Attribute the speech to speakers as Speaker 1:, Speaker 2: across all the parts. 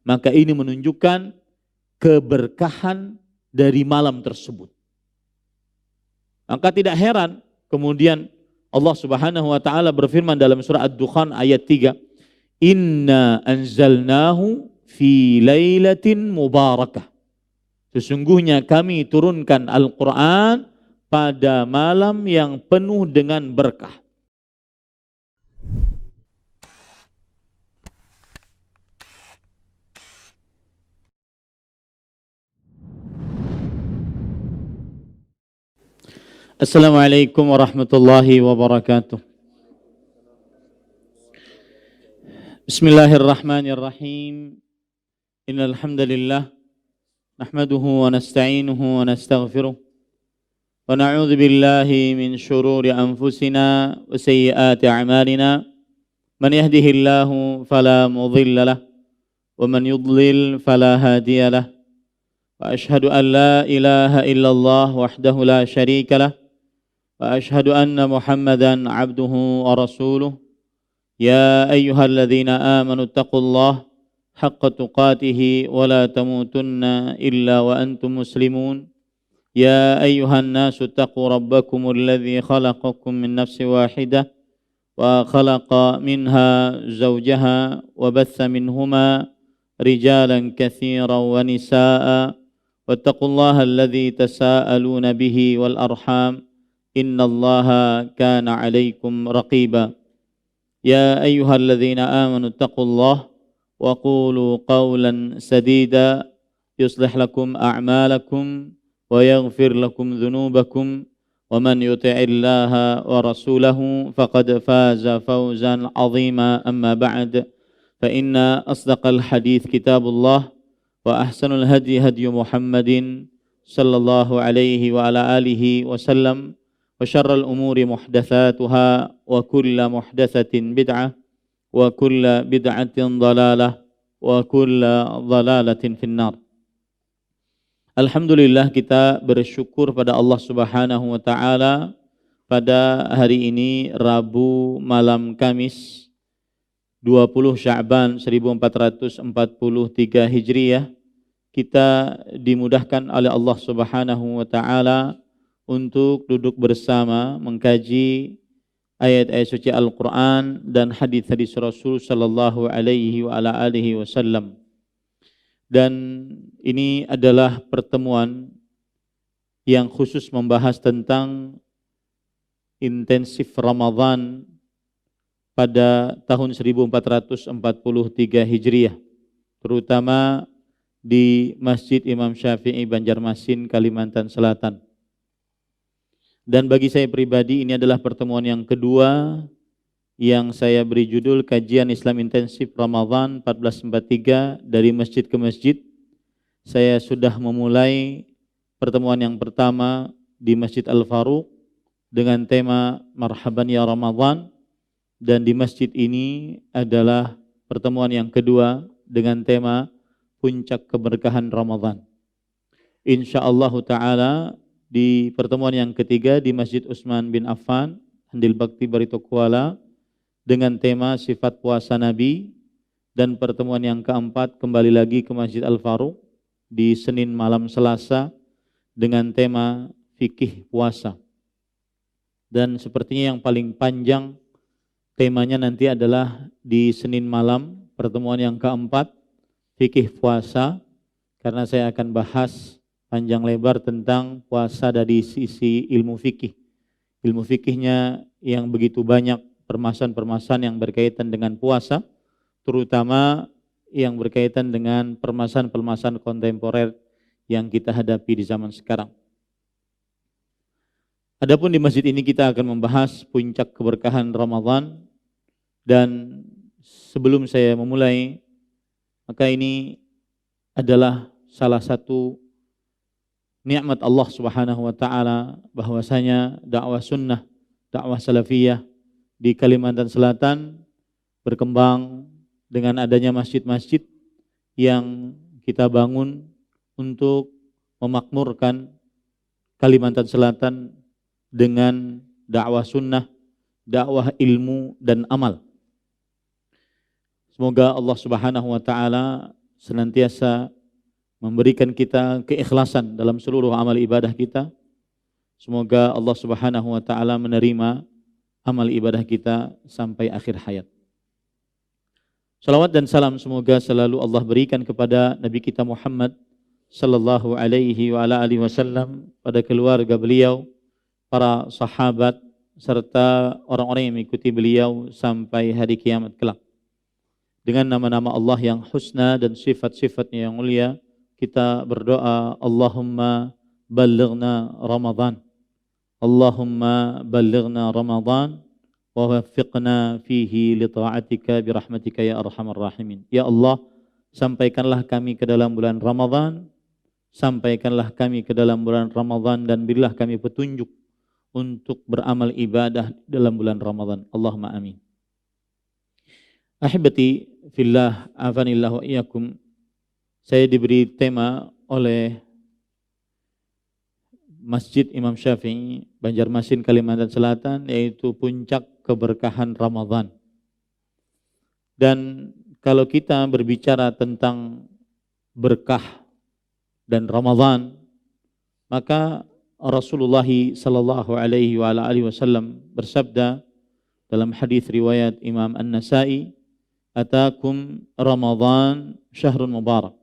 Speaker 1: maka ini menunjukkan keberkahan dari malam tersebut. Maka tidak heran kemudian Allah Subhanahu wa taala berfirman dalam surah Ad-Dukhan ayat 3, "Inna anzalnahu fi lailatin mubarakah." Sesungguhnya kami turunkan Al-Qur'an pada malam yang penuh dengan berkah. Assalamualaikum warahmatullahi wabarakatuh. Bismillahirrahmanirrahim. Innal hamdalillah nahmaduhu wa nasta'inuhu wa nastaghfiruh wa na'udzu billahi min shururi anfusina wa sayyiati a'malina. Man yahdihillahu fala mudilla lahu wa man yudlil fala hadiya lahu. Wa ashhadu an la ilaha illallah wahdahu la syarika lahu وأشهد أن محمدا عبده ورسوله يا أيها الذين آمنوا اتقوا الله حق تقاته ولا تموتن إلا وأنتم مسلمون يا أيها الناس اتقوا ربكم الذي خلقكم من نفس واحدة وخلق منها زوجها وبث منهما رجالا كثيرا ونساء واتقوا الله الذي تساءلون به والأرحام إن الله كان عليكم رقيبا يا أيها الذين آمنوا اتقوا الله وقولوا قولا سديدا يصلح لكم أعمالكم ويغفر لكم ذنوبكم ومن يطع الله ورسوله فقد فاز فوزا عظيما أما بعد فإن أصدق الحديث كتاب الله وأحسن الهدي هدي محمد صلى الله عليه وعلى آله وسلم وشر الأمور محدثاتها وكل محدثة بدعة وكل بدعة ضلالة وكل ضلالة في النار. Alhamdulillah, kita bersyukur pada Allah Subhanahu wa taala pada hari ini Rabu malam Kamis 20 Sya'ban 1443 Hijriah, kita dimudahkan oleh Allah Subhanahu wa taala untuk duduk bersama mengkaji ayat-ayat suci Al-Quran dan hadis-hadis Rasul sallallahu alaihi wa ala alihi wasallam. Dan ini adalah pertemuan yang khusus membahas tentang intensif Ramadan pada tahun 1443 Hijriah, terutama di Masjid Imam Syafi'i Banjarmasin, Kalimantan Selatan. Dan bagi saya pribadi ini adalah pertemuan yang kedua yang saya beri judul Kajian Islam Intensif Ramadan 1443 dari masjid ke masjid. Saya sudah memulai pertemuan yang pertama di Masjid Al-Faruq dengan tema Marhaban ya Ramadan, dan di masjid ini adalah pertemuan yang kedua dengan tema Puncak Keberkahan Ramadan. Insyaallah ta'ala di pertemuan yang ketiga di Masjid Utsman bin Affan, Handil Bakti Barito Kuala dengan tema Sifat Puasa Nabi, dan pertemuan yang keempat kembali lagi ke Masjid Al-Faruq di Senin malam Selasa dengan tema Fikih Puasa. Dan sepertinya yang paling panjang temanya nanti adalah di Senin malam, pertemuan yang keempat Fikih Puasa, karena saya akan bahas panjang lebar tentang puasa dari sisi ilmu fikih. Ilmu fikihnya yang begitu banyak, permasalahan-permasalahan yang berkaitan dengan puasa, terutama yang berkaitan dengan permasalahan-permasalahan kontemporer yang kita hadapi di zaman sekarang. Adapun di masjid ini kita akan membahas puncak keberkahan Ramadan, dan sebelum saya memulai, maka ini adalah salah satu nikmat Allah Subhanahu wa taala bahwasanya dakwah sunnah, dakwah salafiyah di Kalimantan Selatan berkembang dengan adanya masjid-masjid yang kita bangun untuk memakmurkan Kalimantan Selatan dengan dakwah sunnah, dakwah ilmu dan amal. Semoga Allah Subhanahu wa taala senantiasa memberikan kita keikhlasan dalam seluruh amal ibadah kita. Semoga Allah Subhanahu wa taala menerima amal ibadah kita sampai akhir hayat. Salawat dan salam semoga selalu Allah berikan kepada Nabi kita Muhammad sallallahu alaihi wa ala alihi wasallam, pada keluarga beliau, para sahabat serta orang-orang yang mengikuti beliau sampai hari kiamat kelak. Dengan nama-nama Allah yang husna dan sifat-sifatnya yang mulia, kita berdoa, Allahumma ballighna Ramadan. Allahumma ballighna Ramadan wa waffiqna fihi li ta'atika bi rahmatika ya arhamar rahimin. Ya Allah, sampaikanlah kami ke dalam bulan Ramadan, sampaikanlah kami ke dalam bulan Ramadan dan berilah kami petunjuk untuk beramal ibadah dalam bulan Ramadan. Allahumma amin. Ahibati fillah, afanillah wa iyyakum. Saya diberi tema oleh Masjid Imam Syafi'i, Banjarmasin, Kalimantan Selatan, yaitu puncak keberkahan Ramadan. Dan kalau kita berbicara tentang berkah dan Ramadan, maka Rasulullah sallallahu alaihi wasallam bersabda dalam hadis riwayat Imam An-Nasa'i, "Atakum Ramadan syahrun mubarak."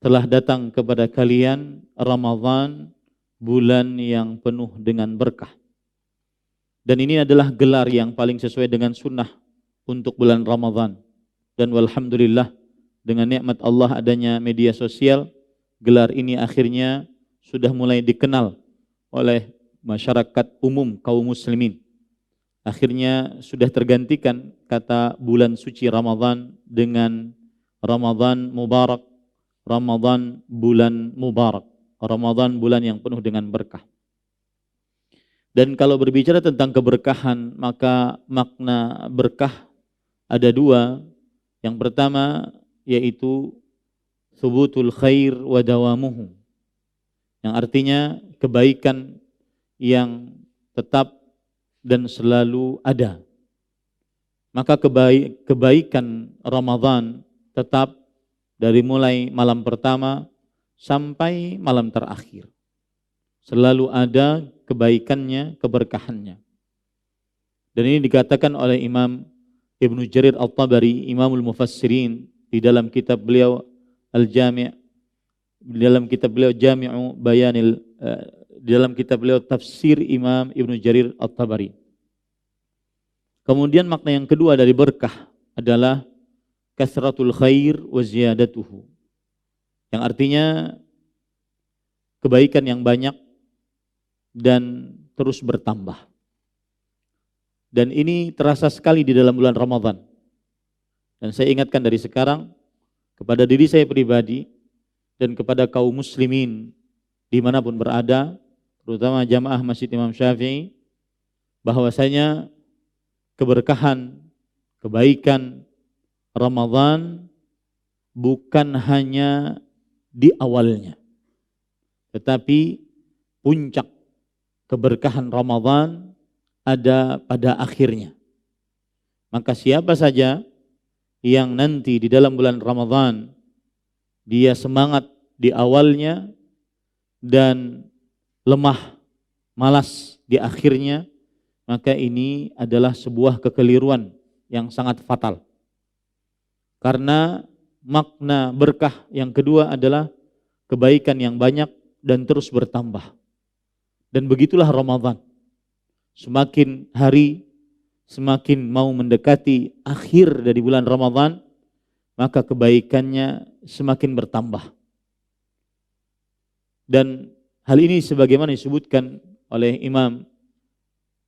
Speaker 1: Telah datang kepada kalian Ramadan, bulan yang penuh dengan berkah. Dan ini adalah gelar yang paling sesuai dengan sunnah untuk bulan Ramadan. Dan walhamdulillah, dengan nikmat Allah adanya media sosial, gelar ini akhirnya sudah mulai dikenal oleh masyarakat umum kaum muslimin. Akhirnya sudah tergantikan kata bulan suci Ramadan dengan Ramadan Mubarak, Ramadan bulan Mubarak, Ramadan bulan yang penuh dengan berkah. Dan kalau berbicara tentang keberkahan, maka makna berkah ada dua. Yang pertama yaitu thubutul khair wa dawamuhu, yang artinya kebaikan yang tetap dan selalu ada. Maka kebaikan Ramadan tetap dari mulai malam pertama sampai malam terakhir. Selalu ada kebaikannya, keberkahannya. Dan ini dikatakan oleh Imam Ibnu Jarir At-Tabari, Imamul Mufassirin, di dalam kitab beliau Al-Jami', di dalam kitab beliau Jami'u Bayanil, di dalam kitab beliau Tafsir Imam Ibnu Jarir At-Tabari. Kemudian makna yang kedua dari berkah adalah kasratul khair wa ziyadatuhu, yang artinya kebaikan yang banyak dan terus bertambah. Dan ini terasa sekali di dalam bulan Ramadan. Dan saya ingatkan dari sekarang kepada diri saya pribadi dan kepada kaum muslimin dimanapun berada, terutama jamaah Masjid Imam Syafi'i, bahwasanya keberkahan, kebaikan Ramadan bukan hanya di awalnya, tetapi puncak keberkahan Ramadan ada pada akhirnya. Maka siapa saja yang nanti di dalam bulan Ramadan dia semangat di awalnya dan lemah, malas di akhirnya, maka ini adalah sebuah kekeliruan yang sangat fatal. Karena makna berkah yang kedua adalah kebaikan yang banyak dan terus bertambah. Dan begitulah Ramadan. Semakin hari, semakin mau mendekati akhir dari bulan Ramadan, maka kebaikannya semakin bertambah. Dan hal ini sebagaimana disebutkan oleh Imam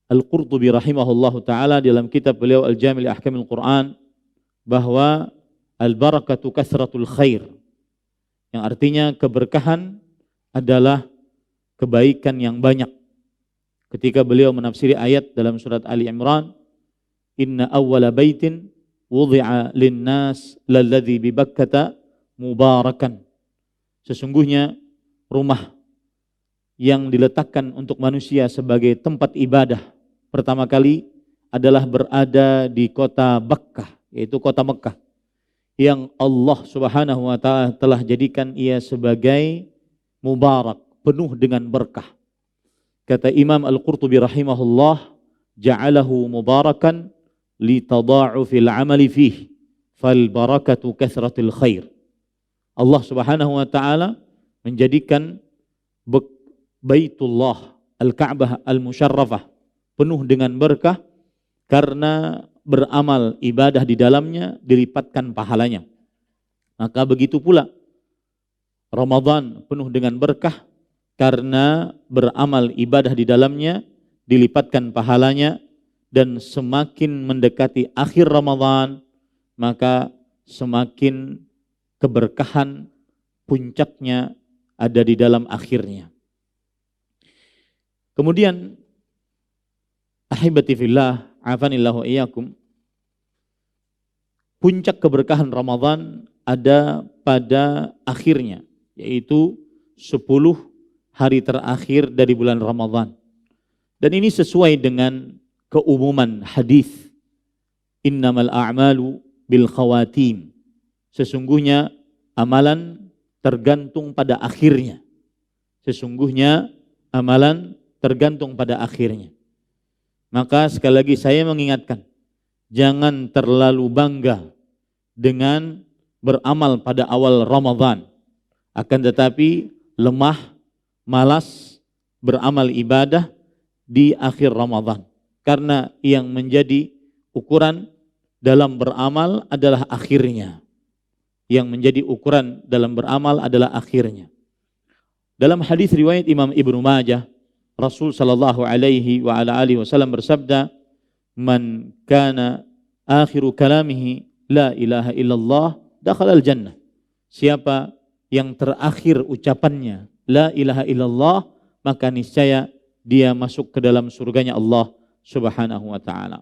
Speaker 1: Al-Qurtubi rahimahullahu ta'ala dalam kitab beliau Al-Jami' li Ahkamil Quran, bahwa al-barakatu kasratul khair, yang artinya keberkahan adalah kebaikan yang banyak. Ketika beliau menafsiri ayat dalam surat Ali Imran, inna awwala baitin wudi'a linnas lalladzi bi Bakkata mubarakan. Sesungguhnya rumah yang diletakkan untuk manusia sebagai tempat ibadah pertama kali adalah berada di kota Bakkah, yaitu kota Mekah, yang Allah Subhanahu wa taala telah jadikan ia sebagai mubarak, penuh dengan berkah. Kata Imam Al-Qurtubi rahimahullah, ja'alahu mubarakan li tada'ufil amali fihi fal barakatu kathratil khair. Allah Subhanahu wa taala menjadikan Baitullah Al-Ka'bah Al-Musyarrafah penuh dengan berkah karena beramal ibadah di dalamnya dilipatkan pahalanya. Maka begitu pula Ramadan penuh dengan berkah karena beramal ibadah di dalamnya dilipatkan pahalanya, dan semakin mendekati akhir Ramadan maka semakin keberkahan puncaknya ada di dalam akhirnya. Kemudian ahibati fillah, afanillahu iyyakum, puncak keberkahan Ramadan ada pada akhirnya, yaitu 10 hari terakhir dari bulan Ramadan. Dan ini sesuai dengan keumuman hadis, innamal a'malu bil khawatim, sesungguhnya amalan tergantung pada akhirnya. Sesungguhnya amalan tergantung pada akhirnya. Maka sekali lagi saya mengingatkan, jangan terlalu bangga dengan beramal pada awal Ramadan, akan tetapi lemah, malas beramal ibadah di akhir Ramadan. Karena yang menjadi ukuran dalam beramal adalah akhirnya. Yang menjadi ukuran dalam beramal adalah akhirnya. Dalam hadis riwayat Imam Ibnu Majah, Rasul sallallahu alaihi wa ala alihi wasallam bersabda, "Man kana akhiru kalamihi la ilaha illallah dakhala al-jannah." Siapa yang terakhir ucapannya la ilaha illallah, maka niscaya dia masuk ke dalam surganya Allah Subhanahu wa taala.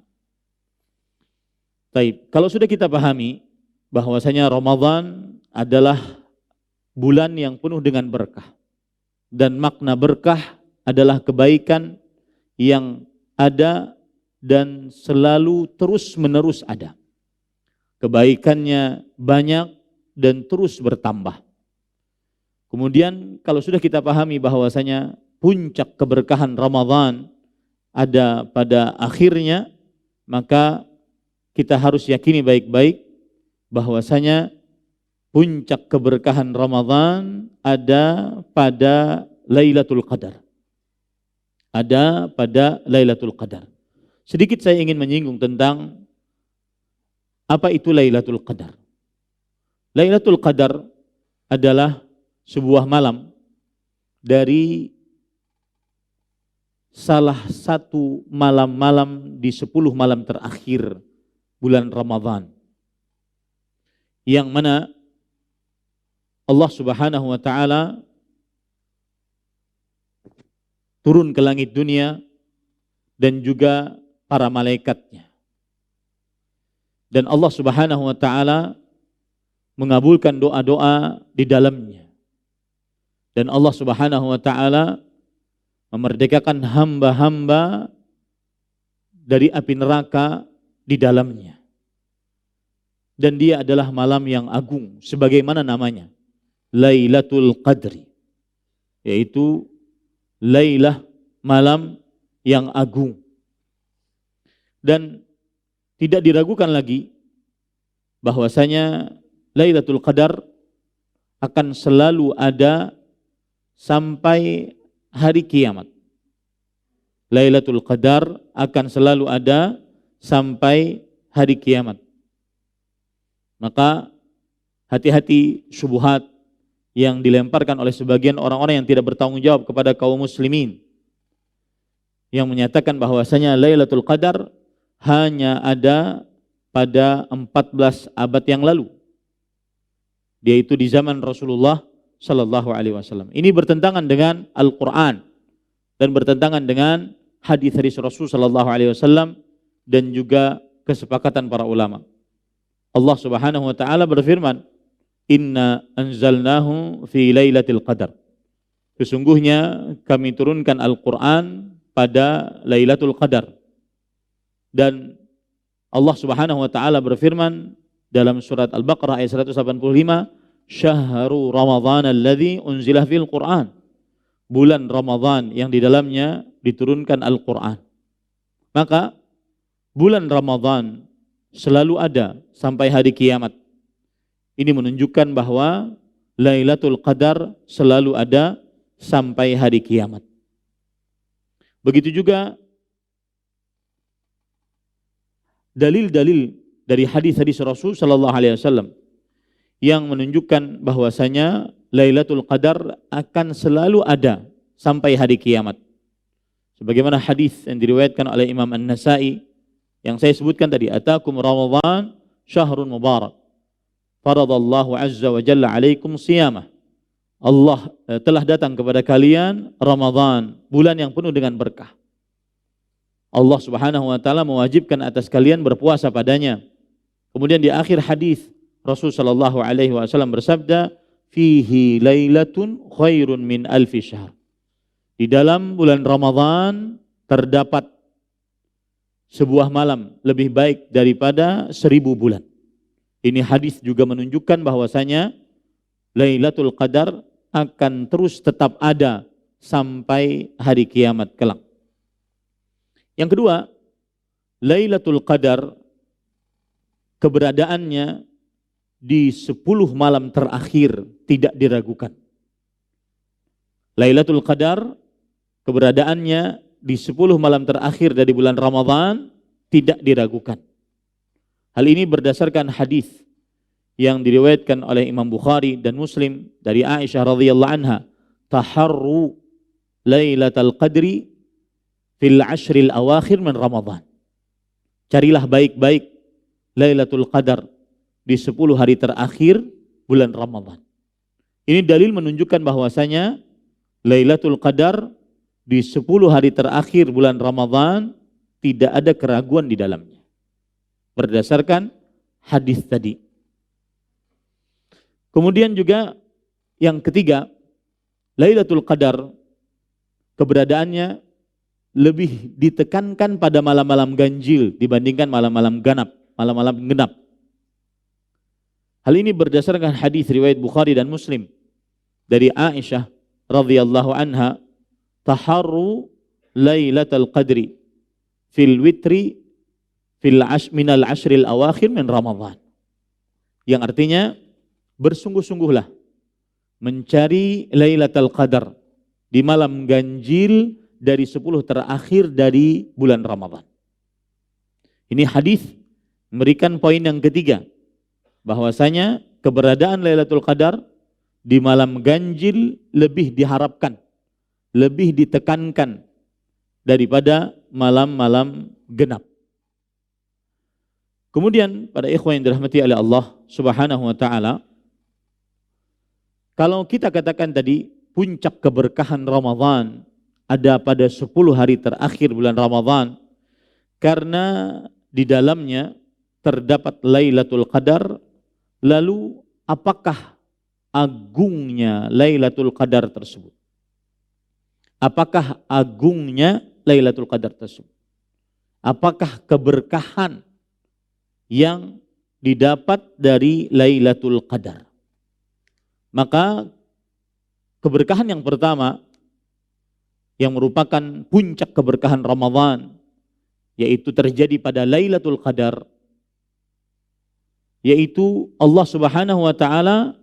Speaker 1: Baik, kalau sudah kita pahami bahwasanya Ramadan adalah bulan yang penuh dengan berkah, dan makna berkah adalah kebaikan yang ada dan selalu terus-menerus ada. Kebaikannya banyak dan terus bertambah. Kemudian kalau sudah kita pahami bahwasanya puncak keberkahan Ramadan ada pada akhirnya, maka kita harus yakini baik-baik bahwasanya puncak keberkahan Ramadan ada pada Lailatul Qadar. Ada pada Lailatul Qadar. Sedikit saya ingin menyinggung tentang apa itu Lailatul Qadar. Lailatul Qadar adalah sebuah malam dari salah satu malam-malam di 10 malam terakhir bulan Ramadan, yang mana Allah Subhanahu wa taala turun ke langit dunia dan juga para malaikatnya. Dan Allah Subhanahu wa taala mengabulkan doa-doa di dalamnya. Dan Allah Subhanahu wa taala memerdekakan hamba-hamba dari api neraka di dalamnya. Dan dia adalah malam yang agung, sebagaimana namanya, Lailatul Qadri, yaitu Lailah, malam yang agung. Dan tidak diragukan lagi bahwasanya Lailatul Qadar akan selalu ada sampai hari kiamat. Lailatul Qadar akan selalu ada sampai hari kiamat. Maka hati-hati syubhat yang dilemparkan oleh sebagian orang-orang yang tidak bertanggung jawab kepada kaum muslimin, yang menyatakan bahwasanya Lailatul Qadar hanya ada pada 14 abad yang lalu, yaitu di zaman Rasulullah Sallallahu Alaihi Wasallam. Ini bertentangan dengan Al-Quran dan bertentangan dengan hadis Rasul Sallallahu Alaihi Wasallam dan juga kesepakatan para ulama. Allah Subhanahu Wa Taala berfirman, Inna anzalnahu fi lailatul qadar. Sesungguhnya kami turunkan Al-Quran pada Lailatul Qadar. Dan Allah Subhanahu wa taala berfirman dalam surat Al-Baqarah ayat 185, Syahru Ramadhan alladzi unzila fil Qur'an. Bulan Ramadhan yang di dalamnya diturunkan Al-Qur'an. Maka bulan Ramadhan selalu ada sampai hari kiamat. Ini menunjukkan bahwa Lailatul Qadar selalu ada sampai hari kiamat. Begitu juga dalil-dalil dari hadis-hadis Rasul sallallahu alaihi wasallam yang menunjukkan bahwasanya Lailatul Qadar akan selalu ada sampai hari kiamat. Sebagaimana hadis yang diriwayatkan oleh Imam An-Nasa'i yang saya sebutkan tadi, atakum Ramadhan syahrun mubarak. Faradallahu azza wa jalla alaikum siyamah. Allah telah datang kepada kalian Ramadhan, bulan yang penuh dengan berkah. Allah Subhanahu wa taala mewajibkan atas kalian berpuasa padanya. Kemudian di akhir hadis Rasul sallallahu alaihi wasallam bersabda, fihi lailatun khairun min alfi syahr. Di dalam bulan Ramadhan terdapat sebuah malam lebih baik daripada 1000 bulan. Ini hadis juga menunjukkan bahwasanya Lailatul Qadar akan terus tetap ada sampai hari kiamat kelak. Yang kedua, Lailatul Qadar keberadaannya di 10 malam terakhir tidak diragukan. Lailatul Qadar keberadaannya di 10 malam terakhir dari bulan Ramadhan tidak diragukan. Hal ini berdasarkan hadis yang diriwayatkan oleh Imam Bukhari dan Muslim dari Aisyah radhiyallahu anha, taharru Lailatul Qadri fil ashril awakhir min Ramadhan. Carilah baik-baik Lailatul Qadar di 10 hari terakhir bulan Ramadhan. Ini dalil menunjukkan bahwasanya Lailatul Qadar di 10 hari terakhir bulan Ramadhan tidak ada keraguan di dalamnya. Berdasarkan hadis tadi. Kemudian juga yang ketiga, Lailatul Qadar keberadaannya lebih ditekankan pada malam-malam ganjil dibandingkan malam-malam genap. Hal ini berdasarkan hadis riwayat Bukhari dan Muslim dari Aisyah radhiyallahu anha, taharru Lailatul Qadri fil witri minal ashril awakhir min Ramadhan. Yang artinya bersungguh-sungguhlah mencari Lailatul Qadar di malam ganjil dari 10 terakhir dari bulan Ramadhan. Ini hadis memberikan poin yang ketiga, bahwasanya keberadaan Lailatul Qadar di malam ganjil lebih diharapkan, lebih ditekankan daripada malam-malam genap. Kemudian pada ikhwan yang dirahmati oleh Allah Subhanahu wa taala, kalau kita katakan tadi puncak keberkahan Ramadhan ada pada 10 hari terakhir bulan Ramadhan karena di dalamnya terdapat Lailatul Qadar, lalu apakah agungnya Lailatul Qadar tersebut? Apakah agungnya Lailatul Qadar tersebut? Apakah keberkahan yang didapat dari Lailatul Qadar? Maka keberkahan yang pertama yang merupakan puncak keberkahan Ramadhan, yaitu terjadi pada Lailatul Qadar, yaitu Allah Subhanahu wa taala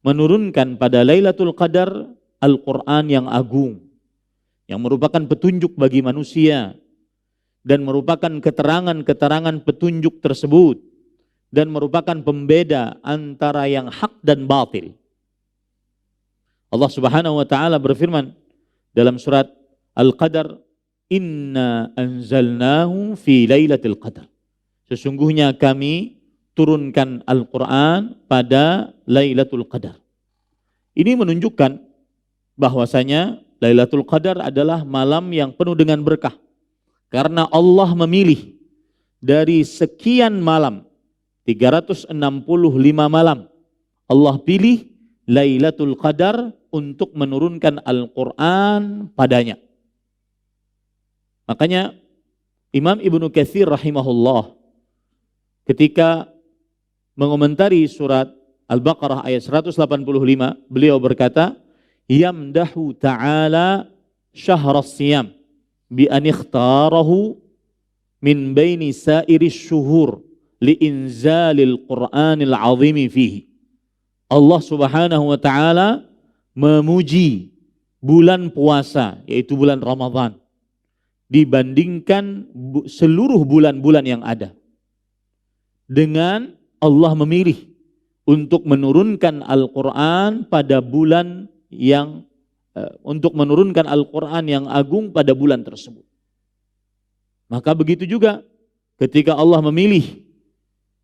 Speaker 1: menurunkan pada Lailatul Qadar Al-Qur'an yang agung, yang merupakan petunjuk bagi manusia dan merupakan keterangan-keterangan petunjuk tersebut dan merupakan pembeda antara yang hak dan batil. Allah Subhanahu wa taala berfirman dalam surat Al-Qadar, inna anzalnahu fi lailatul qadar. Sesungguhnya kami turunkan Al-Qur'an pada Lailatul Qadar. Ini menunjukkan bahwasanya Lailatul Qadar adalah malam yang penuh dengan berkah. Karena Allah memilih dari sekian malam, 365 malam, Allah pilih Lailatul Qadar untuk menurunkan Al-Quran padanya. Makanya Imam Ibnu Katsir rahimahullah ketika mengomentari surat Al-Baqarah ayat 185, beliau berkata, yamdahu ta'ala syahras siyam bi an ikhtarahu min baini sairi syuhur li inzalil Qur'anil azimi fihi. Allah Subhanahu wa taala memuji bulan puasa, yaitu bulan Ramadan, dibandingkan seluruh bulan-bulan yang ada. Dengan Allah memilih untuk menurunkan Al-Quran pada bulan yang untuk menurunkan Al-Quran yang agung pada bulan tersebut. Maka begitu juga ketika Allah memilih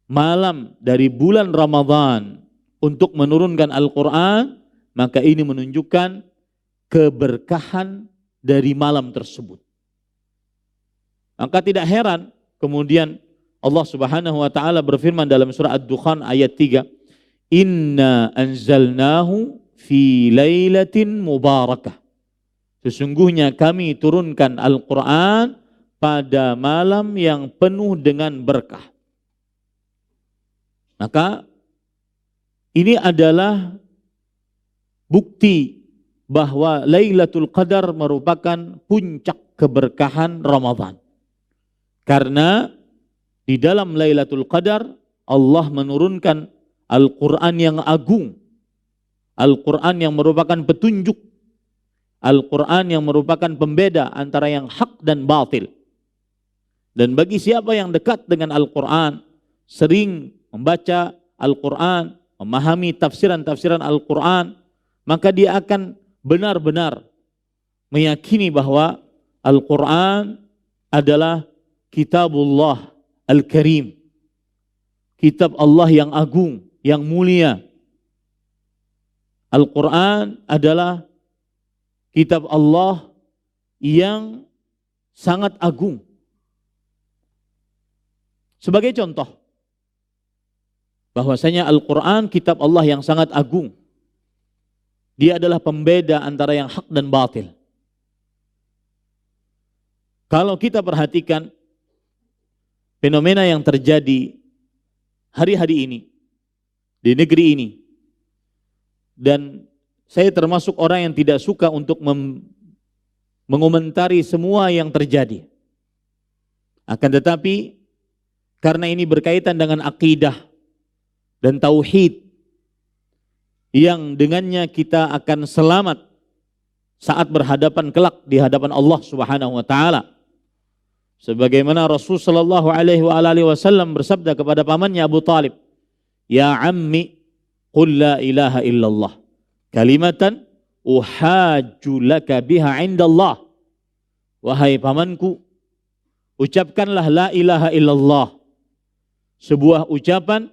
Speaker 1: malam dari bulan Ramadan untuk menurunkan Al-Quran, maka ini menunjukkan keberkahan dari malam tersebut. Maka tidak heran kemudian Allah Subhanahu wa taala berfirman dalam surah Ad-Dukhan ayat 3, "Inna anzalnahu fi lailatin mubarakah." Sesungguhnya kami turunkan Al-Qur'an pada malam yang penuh dengan berkah. Maka ini adalah bukti bahwa Lailatul Qadar merupakan puncak keberkahan Ramadan. Karena di dalam Lailatul Qadar Allah menurunkan Al-Quran yang agung, Al-Quran yang merupakan petunjuk, Al-Quran yang merupakan pembeda antara yang hak dan batil. Dan bagi siapa yang dekat dengan Al-Quran, sering membaca Al-Quran, memahami tafsiran-tafsiran Al-Quran, maka dia akan benar-benar meyakini bahwa Al-Quran adalah kitabullah Al-Karim, kitab Allah yang agung, yang mulia. Al-Quran adalah kitab Allah yang sangat agung. Sebagai contoh, bahwasanya Al-Quran kitab Allah yang sangat agung. Dia adalah pembeda antara yang hak dan batil. Kalau kita perhatikan fenomena yang terjadi hari-hari ini di negeri ini, dan saya termasuk orang yang tidak suka untuk mengomentari semua yang terjadi. Akan tetapi karena ini berkaitan dengan akidah dan tauhid yang dengannya kita akan selamat saat berhadapan kelak di hadapan Allah Subhanahu wa taala. Sebagaimana Rasul sallallahu alaihi wasallam bersabda kepada pamannya Abu Talib, "Ya ammi, qul la ilaha illallah, kalimatan uhajju laka biha indallah." Wahai pamanku, ucapkanlah la ilaha illallah, sebuah ucapan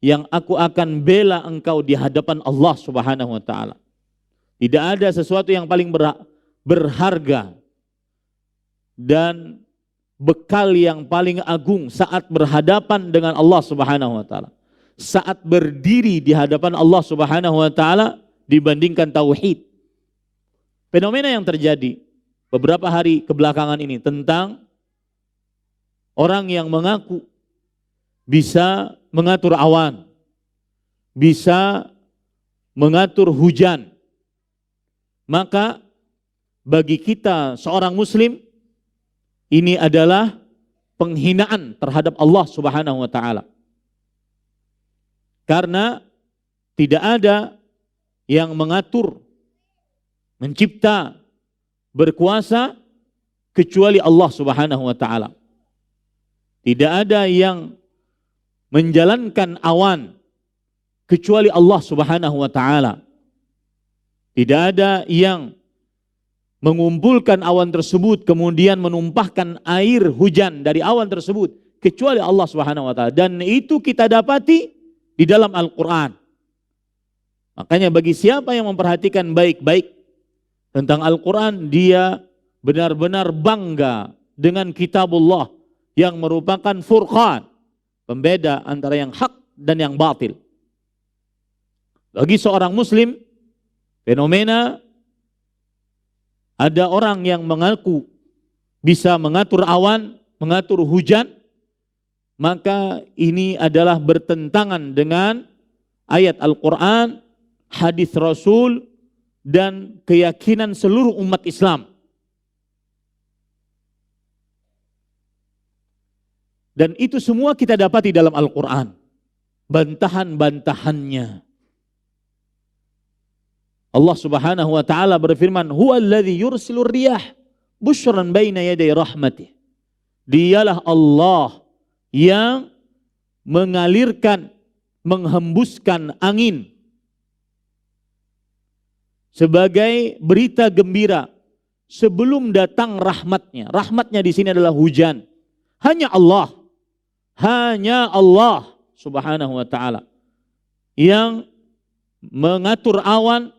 Speaker 1: yang aku akan bela engkau di hadapan Allah Subhanahu wa taala. Tidak ada sesuatu yang paling berharga dan bekal yang paling agung saat berhadapan dengan Allah Subhanahu wa taala, saat berdiri di hadapan Allah Subhanahu wa taala dibandingkan tauhid. Fenomena yang terjadi beberapa hari kebelakangan ini tentang orang yang mengaku bisa mengatur awan, bisa mengatur hujan. Maka bagi kita seorang muslim, ini adalah penghinaan terhadap Allah Subhanahu wa taala. Karena tidak ada yang mengatur, mencipta, berkuasa kecuali Allah Subhanahu wa taala. Tidak ada yang menjalankan awan kecuali Allah Subhanahu wa taala. Tidak ada yang mengumpulkan awan tersebut kemudian menumpahkan air hujan dari awan tersebut kecuali Allah Subhanahu wa taala, dan itu kita dapati di dalam Al-Qur'an. Makanya bagi siapa yang memperhatikan baik-baik tentang Al-Qur'an, dia benar-benar bangga dengan kitabullah yang merupakan furqan, pembeda antara yang hak dan yang batil. Bagi seorang muslim, fenomena ada orang yang mengaku bisa mengatur awan, mengatur hujan, maka ini adalah bertentangan dengan ayat Al-Quran, hadis Rasul, dan keyakinan seluruh umat Islam. Dan itu semua kita dapati dalam Al-Quran, bantahan-bantahannya. Allah Subhanahu wa taala berfirman, "Huwallazi yursilur riyah busyran baina yaday rahmatih." Dialah Allah yang mengalirkan, menghembuskan angin sebagai berita gembira sebelum datang rahmatnya. Rahmatnya di sini adalah hujan. Hanya Allah Subhanahu wa taala yang mengatur awan,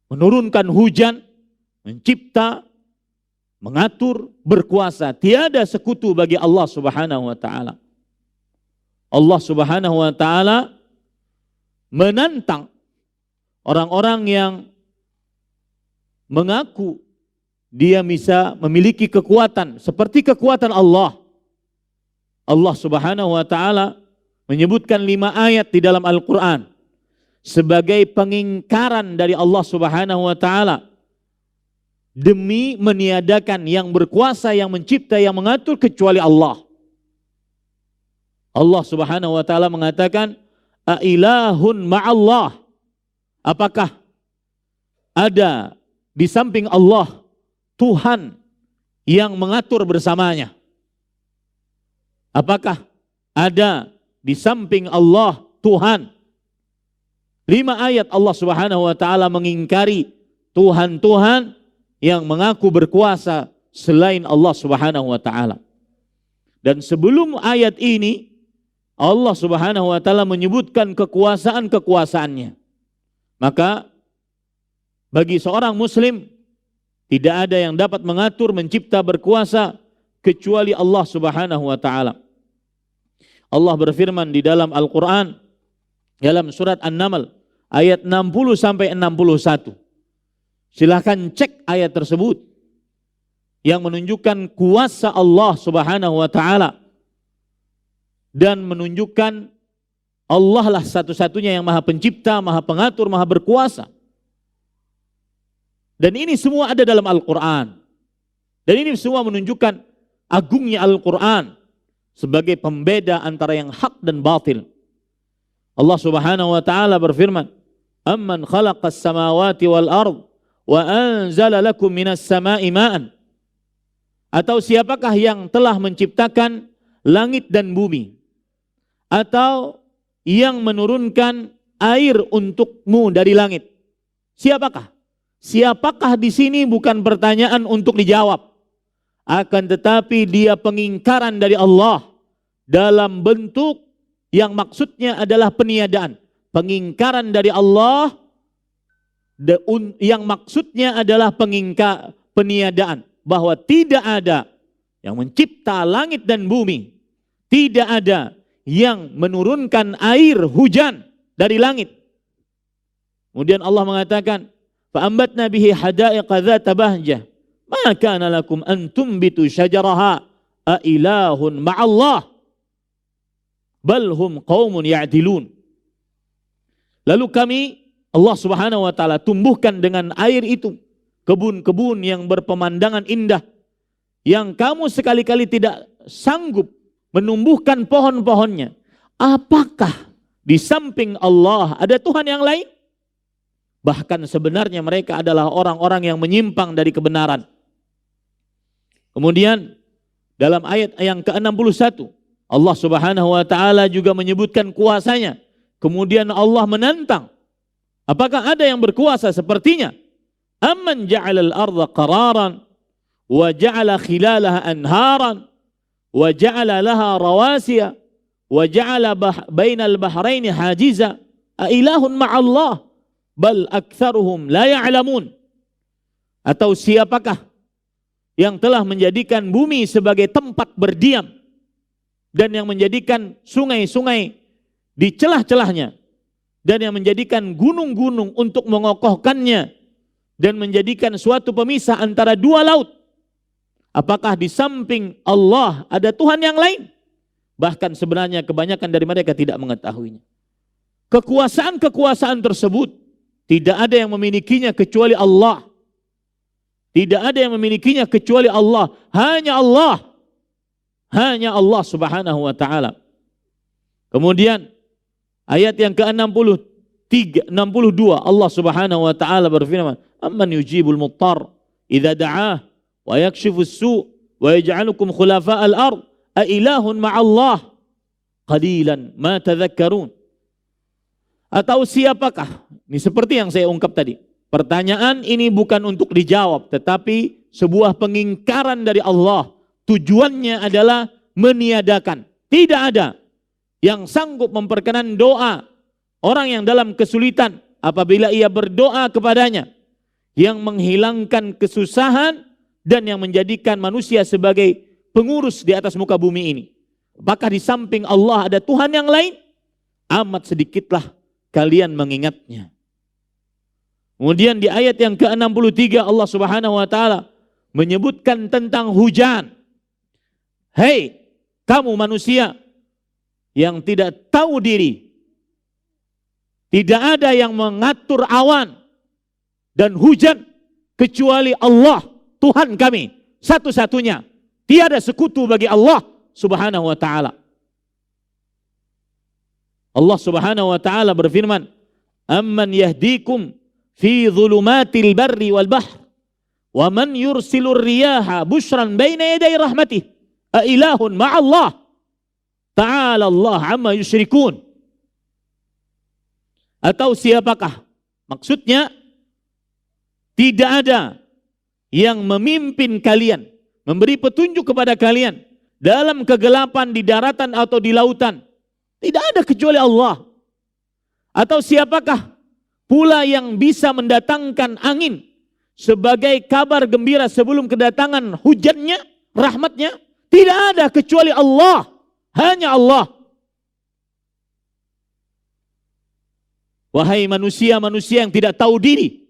Speaker 1: menurunkan hujan, mencipta, mengatur, berkuasa. Tiada sekutu bagi Allah Subhanahu wa taala. Allah Subhanahu wa taala menantang orang-orang yang mengaku dia bisa memiliki kekuatan seperti kekuatan Allah. Allah Subhanahu wa taala menyebutkan 5 ayat di dalam Al-Quran sebagai pengingkaran dari Allah Subhanahu wa taala demi meniadakan yang berkuasa, yang mencipta, yang mengatur kecuali Allah. Allah Subhanahu wa taala mengatakan, "Ailahun ma'allah?" Apakah ada di samping Allah Tuhan yang mengatur bersamanya? Apakah ada di samping Allah Tuhan? 5 ayat Allah Subhanahu wa taala mengingkari Tuhan-Tuhan yang mengaku berkuasa selain Allah Subhanahu wa taala. Dan sebelum ayat ini Allah Subhanahu wa taala menyebutkan kekuasaan-kekuasaannya. Maka bagi seorang muslim tidak ada yang dapat mengatur, mencipta, berkuasa kecuali Allah Subhanahu wa taala. Allah berfirman di dalam Al-Quran dalam surat An-Naml ayat 60 sampai 61. Silahkan cek ayat tersebut yang menunjukkan kuasa Allah Subhanahu wa taala dan menunjukkan Allah lah satu-satunya yang Maha Pencipta, Maha Pengatur, Maha Berkuasa. Dan ini semua ada dalam Al-Quran. Dan ini semua menunjukkan agungnya Al-Quran sebagai pembeda antara yang hak dan batil. Allah Subhanahu wa taala berfirman, "Amman khalaqas samawati wal ard wa anzala lakum minas sama'i ma'an." Atau siapakah yang telah menciptakan langit dan bumi? Atau yang menurunkan air untukmu dari langit? Siapakah? Siapakah di sini bukan pertanyaan untuk dijawab. Akan tetapi dia pengingkaran dari Allah dalam bentuk yang maksudnya adalah peniadaan. Pengingkaran dari Allah yang maksudnya adalah peniadaan. Bahwa tidak ada yang mencipta langit dan bumi. Tidak ada yang menurunkan air hujan dari langit. Kemudian Allah mengatakan, "Fa'ambatna bihi hadaiqa dzata bahjah. Ma kana lakum an tumbitu syajaraha a ilahun ma'allah bal hum qaumun ya'dilun." Lalu kami Allah Subhanahu wa taala tumbuhkan dengan air itu kebun-kebun yang berpemandangan indah yang kamu sekali-kali tidak sanggup menumbuhkan pohon-pohonnya. Apakah di samping Allah ada Tuhan yang lain? Bahkan sebenarnya mereka adalah orang-orang yang menyimpang dari kebenaran. Kemudian dalam ayat yang ke-61 Allah Subhanahu wa taala juga menyebutkan kuasanya. Kemudian Allah menantang, apakah ada yang berkuasa sepertinya? Amman ja'alal arda qararan wa ja'ala khilalaha anharan wa ja'ala laha rawasiya wa ja'ala bainal bahraini hajiza a ilahun ma'allah bal aktsaruhum la ya'lamun. Atau siapakah yang telah menjadikan bumi sebagai tempat berdiam dan yang menjadikan sungai-sungai di celah-celahnya dan yang menjadikan gunung-gunung untuk mengokohkannya dan menjadikan suatu pemisah antara dua laut? Apakah di samping Allah ada Tuhan yang lain? Bahkan sebenarnya kebanyakan dari mereka tidak mengetahuinya. Kekuasaan-kekuasaan tersebut tidak ada yang memilikinya kecuali Allah. Tidak ada yang memilikinya kecuali Allah. Hanya Allah. Hanya Allah subhanahu wa ta'ala. Kemudian ayat yang ke-62 Allah subhanahu wa ta'ala berfirman, amman yujibul muttar idza da'ah wa yakshifus su' wa yaj'alukum khulafa'al ard a ilahun ma'allah qalilan ma tadhakkarun. Atau siapakah? Ini seperti yang saya ungkap tadi. Pertanyaan ini bukan untuk dijawab, tetapi sebuah pengingkaran dari Allah. Tujuannya adalah meniadakan. Tidak ada yang sanggup memperkenan doa orang yang dalam kesulitan apabila ia berdoa kepadanya, yang menghilangkan kesusahan dan yang menjadikan manusia sebagai pengurus di atas muka bumi ini. Apakah di samping Allah ada Tuhan yang lain? Amat sedikitlah kalian mengingatnya. Kemudian di ayat yang ke-63 Allah subhanahu wa ta'ala menyebutkan tentang hujan. Hei kamu manusia yang tidak tahu diri, tidak ada yang mengatur awan dan hujan kecuali Allah Tuhan kami satu-satunya. Tiada sekutu bagi Allah subhanahu wa ta'ala. Allah subhanahu wa ta'ala berfirman, amman yahdikum fi dhulumatil barri wal bahr wa man yursilur riyaha bushran baina yaday rahmatih a ilahun ma'allah ta'ala Allah amma yusyrikun. Atau siapakah? Maksudnya tidak ada yang memimpin kalian, memberi petunjuk kepada kalian dalam kegelapan di daratan atau di lautan. Tidak ada kecuali Allah. Atau siapakah pula yang bisa mendatangkan angin sebagai kabar gembira sebelum kedatangan hujannya, rahmatnya? Tidak ada kecuali Allah. Hanya Allah. Wahai manusia-manusia yang tidak tahu diri,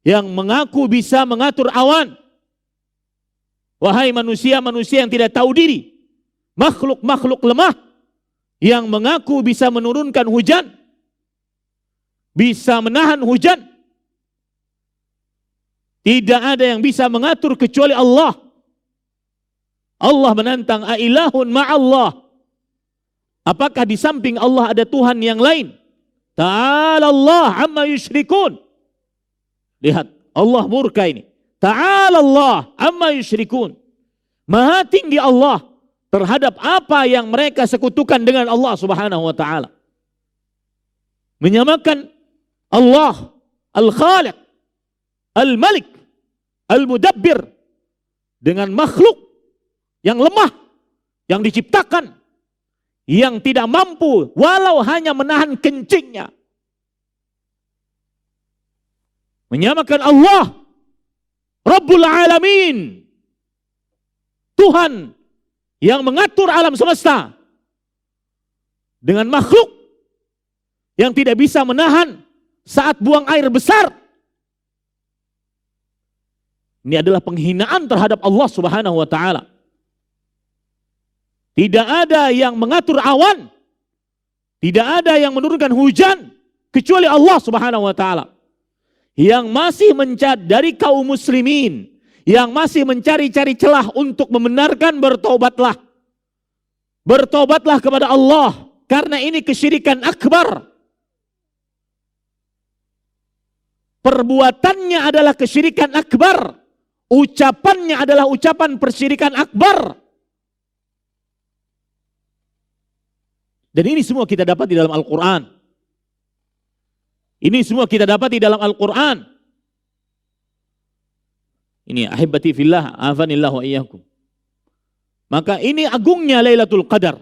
Speaker 1: yang mengaku bisa mengatur awan. Wahai manusia-manusia yang tidak tahu diri, makhluk-makhluk lemah yang mengaku bisa menurunkan hujan, bisa menahan hujan. Tidak ada yang bisa mengatur kecuali Allah. Allah menantang, a ilahun ma'allah. Apakah di samping Allah ada Tuhan yang lain? Ta'ala Allah amma yusyrikun. Lihat, Allah murka ini. Ta'ala Allah amma yusyrikun. Maha tinggi Allah terhadap apa yang mereka sekutukan dengan Allah subhanahu wa ta'ala. Menyamakan Allah Al-Khaliq, Al-Malik, Al-Mudabbir dengan makhluk yang lemah, yang diciptakan, yang tidak mampu walau hanya menahan kencingnya. Menyamakan Allah Rabbul Alamin, Tuhan yang mengatur alam semesta, dengan makhluk yang tidak bisa menahan saat buang air besar. Ini adalah penghinaan terhadap Allah subhanahu wa ta'ala. Tidak ada yang mengatur awan, tidak ada yang menurunkan hujan kecuali Allah subhanahu wa ta'ala. Yang masih mencari dari kaum muslimin, yang masih mencari-cari celah untuk membenarkan, bertobatlah. Bertobatlah kepada Allah, karena ini kesyirikan akbar. Perbuatannya adalah kesyirikan akbar. Ucapannya adalah ucapan persyirikan akbar. Dan ini semua kita dapat di dalam Al-Quran. Ini semua kita dapat di dalam Al-Quran. Ini ahibati fillah, afanillah wa iyyakum. Maka ini agungnya Lailatul Qadar.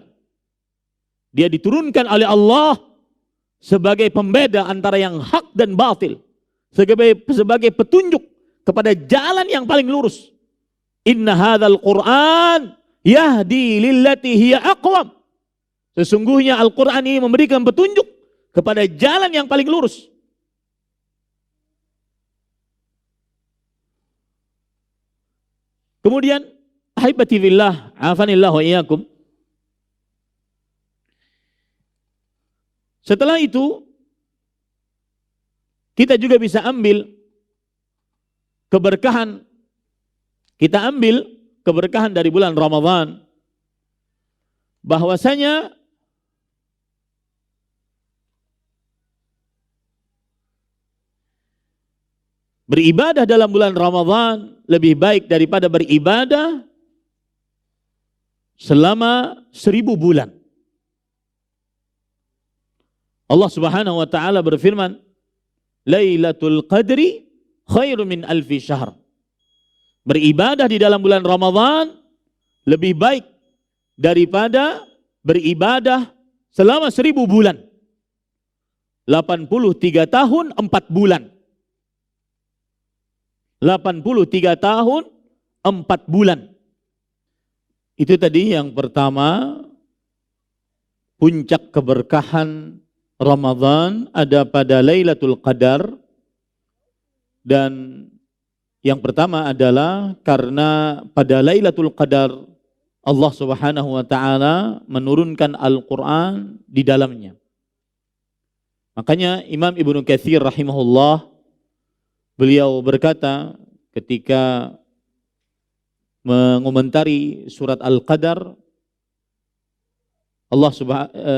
Speaker 1: Dia diturunkan oleh Allah sebagai pembeda antara yang hak dan batil. Sebagai petunjuk kepada jalan yang paling lurus. Inna hadzal Qur'an yahdi lillati hiya aqwam. Sesungguhnya Al-Quran ini memberikan petunjuk kepada jalan yang paling lurus. Kemudian ahibati fillah, afanillah wa iyyakum. Setelah itu kita juga bisa ambil keberkahan. Kita ambil keberkahan dari bulan Ramadan, bahwasanya beribadah dalam bulan Ramadan lebih baik daripada beribadah selama 1000 bulan. Allah Subhanahu wa taala berfirman, Lailatul Qadri khairu min alfi syahr. Beribadah di dalam bulan Ramadan lebih baik daripada beribadah selama 1000 bulan. 83 tahun 4 bulan. 83 tahun 4 bulan. Itu tadi yang pertama, puncak keberkahan Ramadan ada pada Lailatul Qadar. Dan yang pertama adalah karena pada Lailatul Qadar Allah Subhanahu wa taala menurunkan Al-Qur'an di dalamnya. Makanya Imam Ibnu Katsir rahimahullah, beliau berkata ketika mengomentari surat Al-Qadar,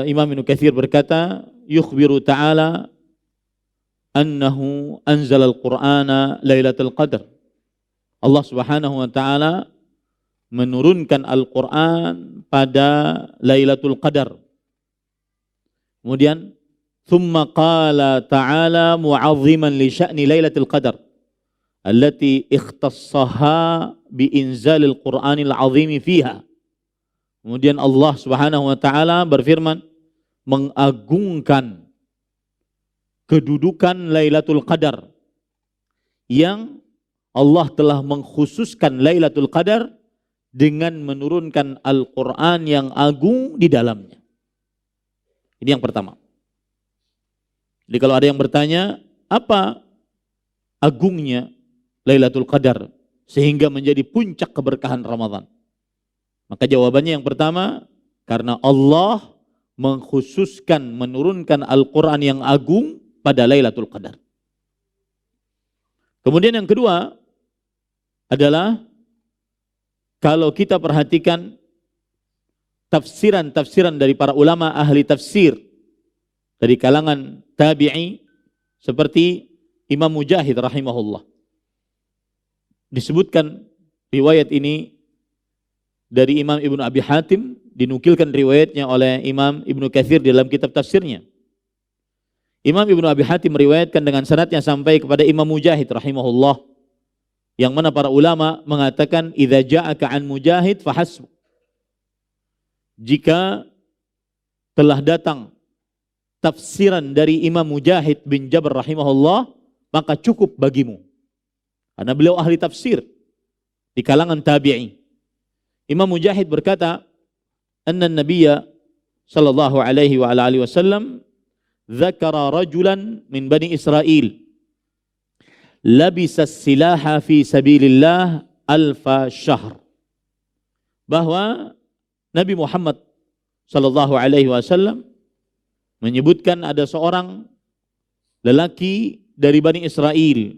Speaker 1: Imam Ibnu Katsir berkata, yukhbiru ta'ala annahu anzala al-Qur'ana Lailatul Qadar. Allah Subhanahu wa taala menurunkan Al-Qur'an pada Lailatul Qadar. Kemudian thumma qala ta'ala mu'azziman li sya'ni Lailatul Qadar allati ikhtassaha bi inzalil Qur'anil 'azim fiha. Kemudian Allah Subhanahu wa taala berfirman mengagungkan kedudukan Lailatul Qadar yang Allah telah mengkhususkan Lailatul Qadar dengan menurunkan Al-Quran yang agung di dalamnya. Ini yang pertama. Jadi kalau ada yang bertanya, apa agungnya Lailatul Qadar sehingga menjadi puncak keberkahan Ramadan? Maka jawabannya yang pertama, karena Allah mengkhususkan menurunkan Al-Quran yang agung pada Lailatul Qadar. Kemudian yang kedua adalah kalau kita perhatikan tafsiran-tafsiran dari para ulama ahli tafsir dari kalangan tabi'i seperti Imam Mujahid rahimahullah. Disebutkan riwayat ini dari Imam Ibnu Abi Hatim, dinukilkan riwayatnya oleh Imam Ibnu Katsir dalam kitab tafsirnya. Imam Ibnu Abi Hatim meriwayatkan dengan sanadnya sampai kepada Imam Mujahid rahimahullah, yang mana para ulama mengatakan idza ja'aka an Mujahid fahasb. Jika telah datang tafsiran dari Imam Mujahid bin Jabr rahimahullah, maka cukup bagimu. Karena beliau ahli tafsir di kalangan tabi'i. Imam Mujahid berkata, anna Nabiyya sallallahu alaihi wa alihi wasallam dzakara rajulan min Bani Israil labisa silaha fi sabilillah alfa syahr. Bahwa Nabi Muhammad sallallahu alaihi wasallam menyebutkan ada seorang lelaki dari Bani Israel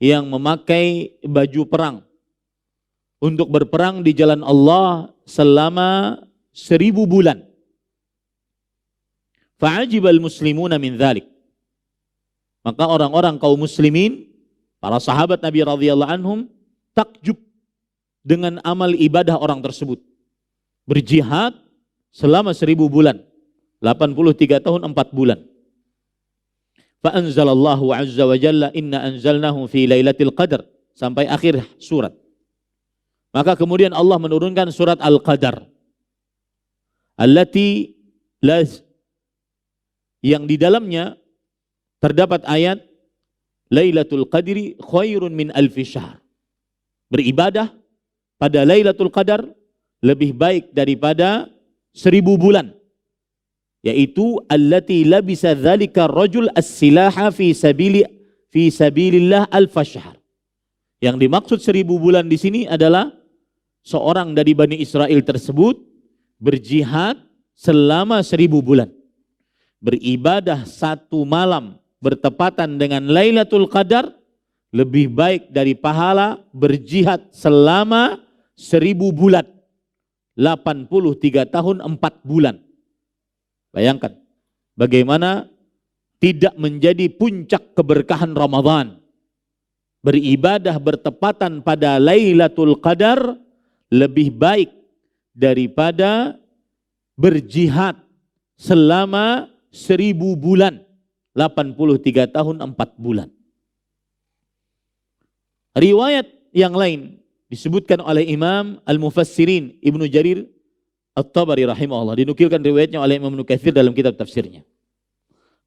Speaker 1: yang memakai baju perang untuk berperang di jalan Allah selama 1000 bulan. Fa'ajibal muslimuna min dzalik. Maka orang-orang kaum muslimin, para sahabat Nabi radhiyallahu anhum, takjub dengan amal ibadah orang tersebut. Berjihad selama 1000 bulan, 83 tahun 4 bulan. Fa'anzalallahu azza wa jalla inna anzalnahu fi lailatul qadar, sampai akhir surat. Maka kemudian Allah menurunkan surat Al-Qadar allati yang di dalamnya terdapat ayat Lailatul Qadri khairun min alfi syahr. Beribadah pada Lailatul Qadar lebih baik daripada 1000 bulan. Yaitu allati labisa dzalika rajul as-silaha fi sabilillah alfa syahr. Yang dimaksud 1000 bulan di sini adalah seorang dari Bani Israel tersebut berjihad selama 1000 bulan. beribadah satu malam bertepatan dengan Lailatul Qadar lebih baik dari pahala berjihad selama 1000 bulan. 83 tahun 4 bulan. Bayangkan bagaimana tidak menjadi puncak keberkahan Ramadan. Beribadah bertepatan pada Lailatul Qadar lebih baik daripada berjihad selama 1000 bulan. 83 tahun 4 bulan. Riwayat yang lain disebutkan oleh Imam Al-Mufassirin Ibnu Jarir At-Tabari rahimahullah, dinukilkan riwayatnya oleh Imam Ibnu Katsir dalam kitab tafsirnya,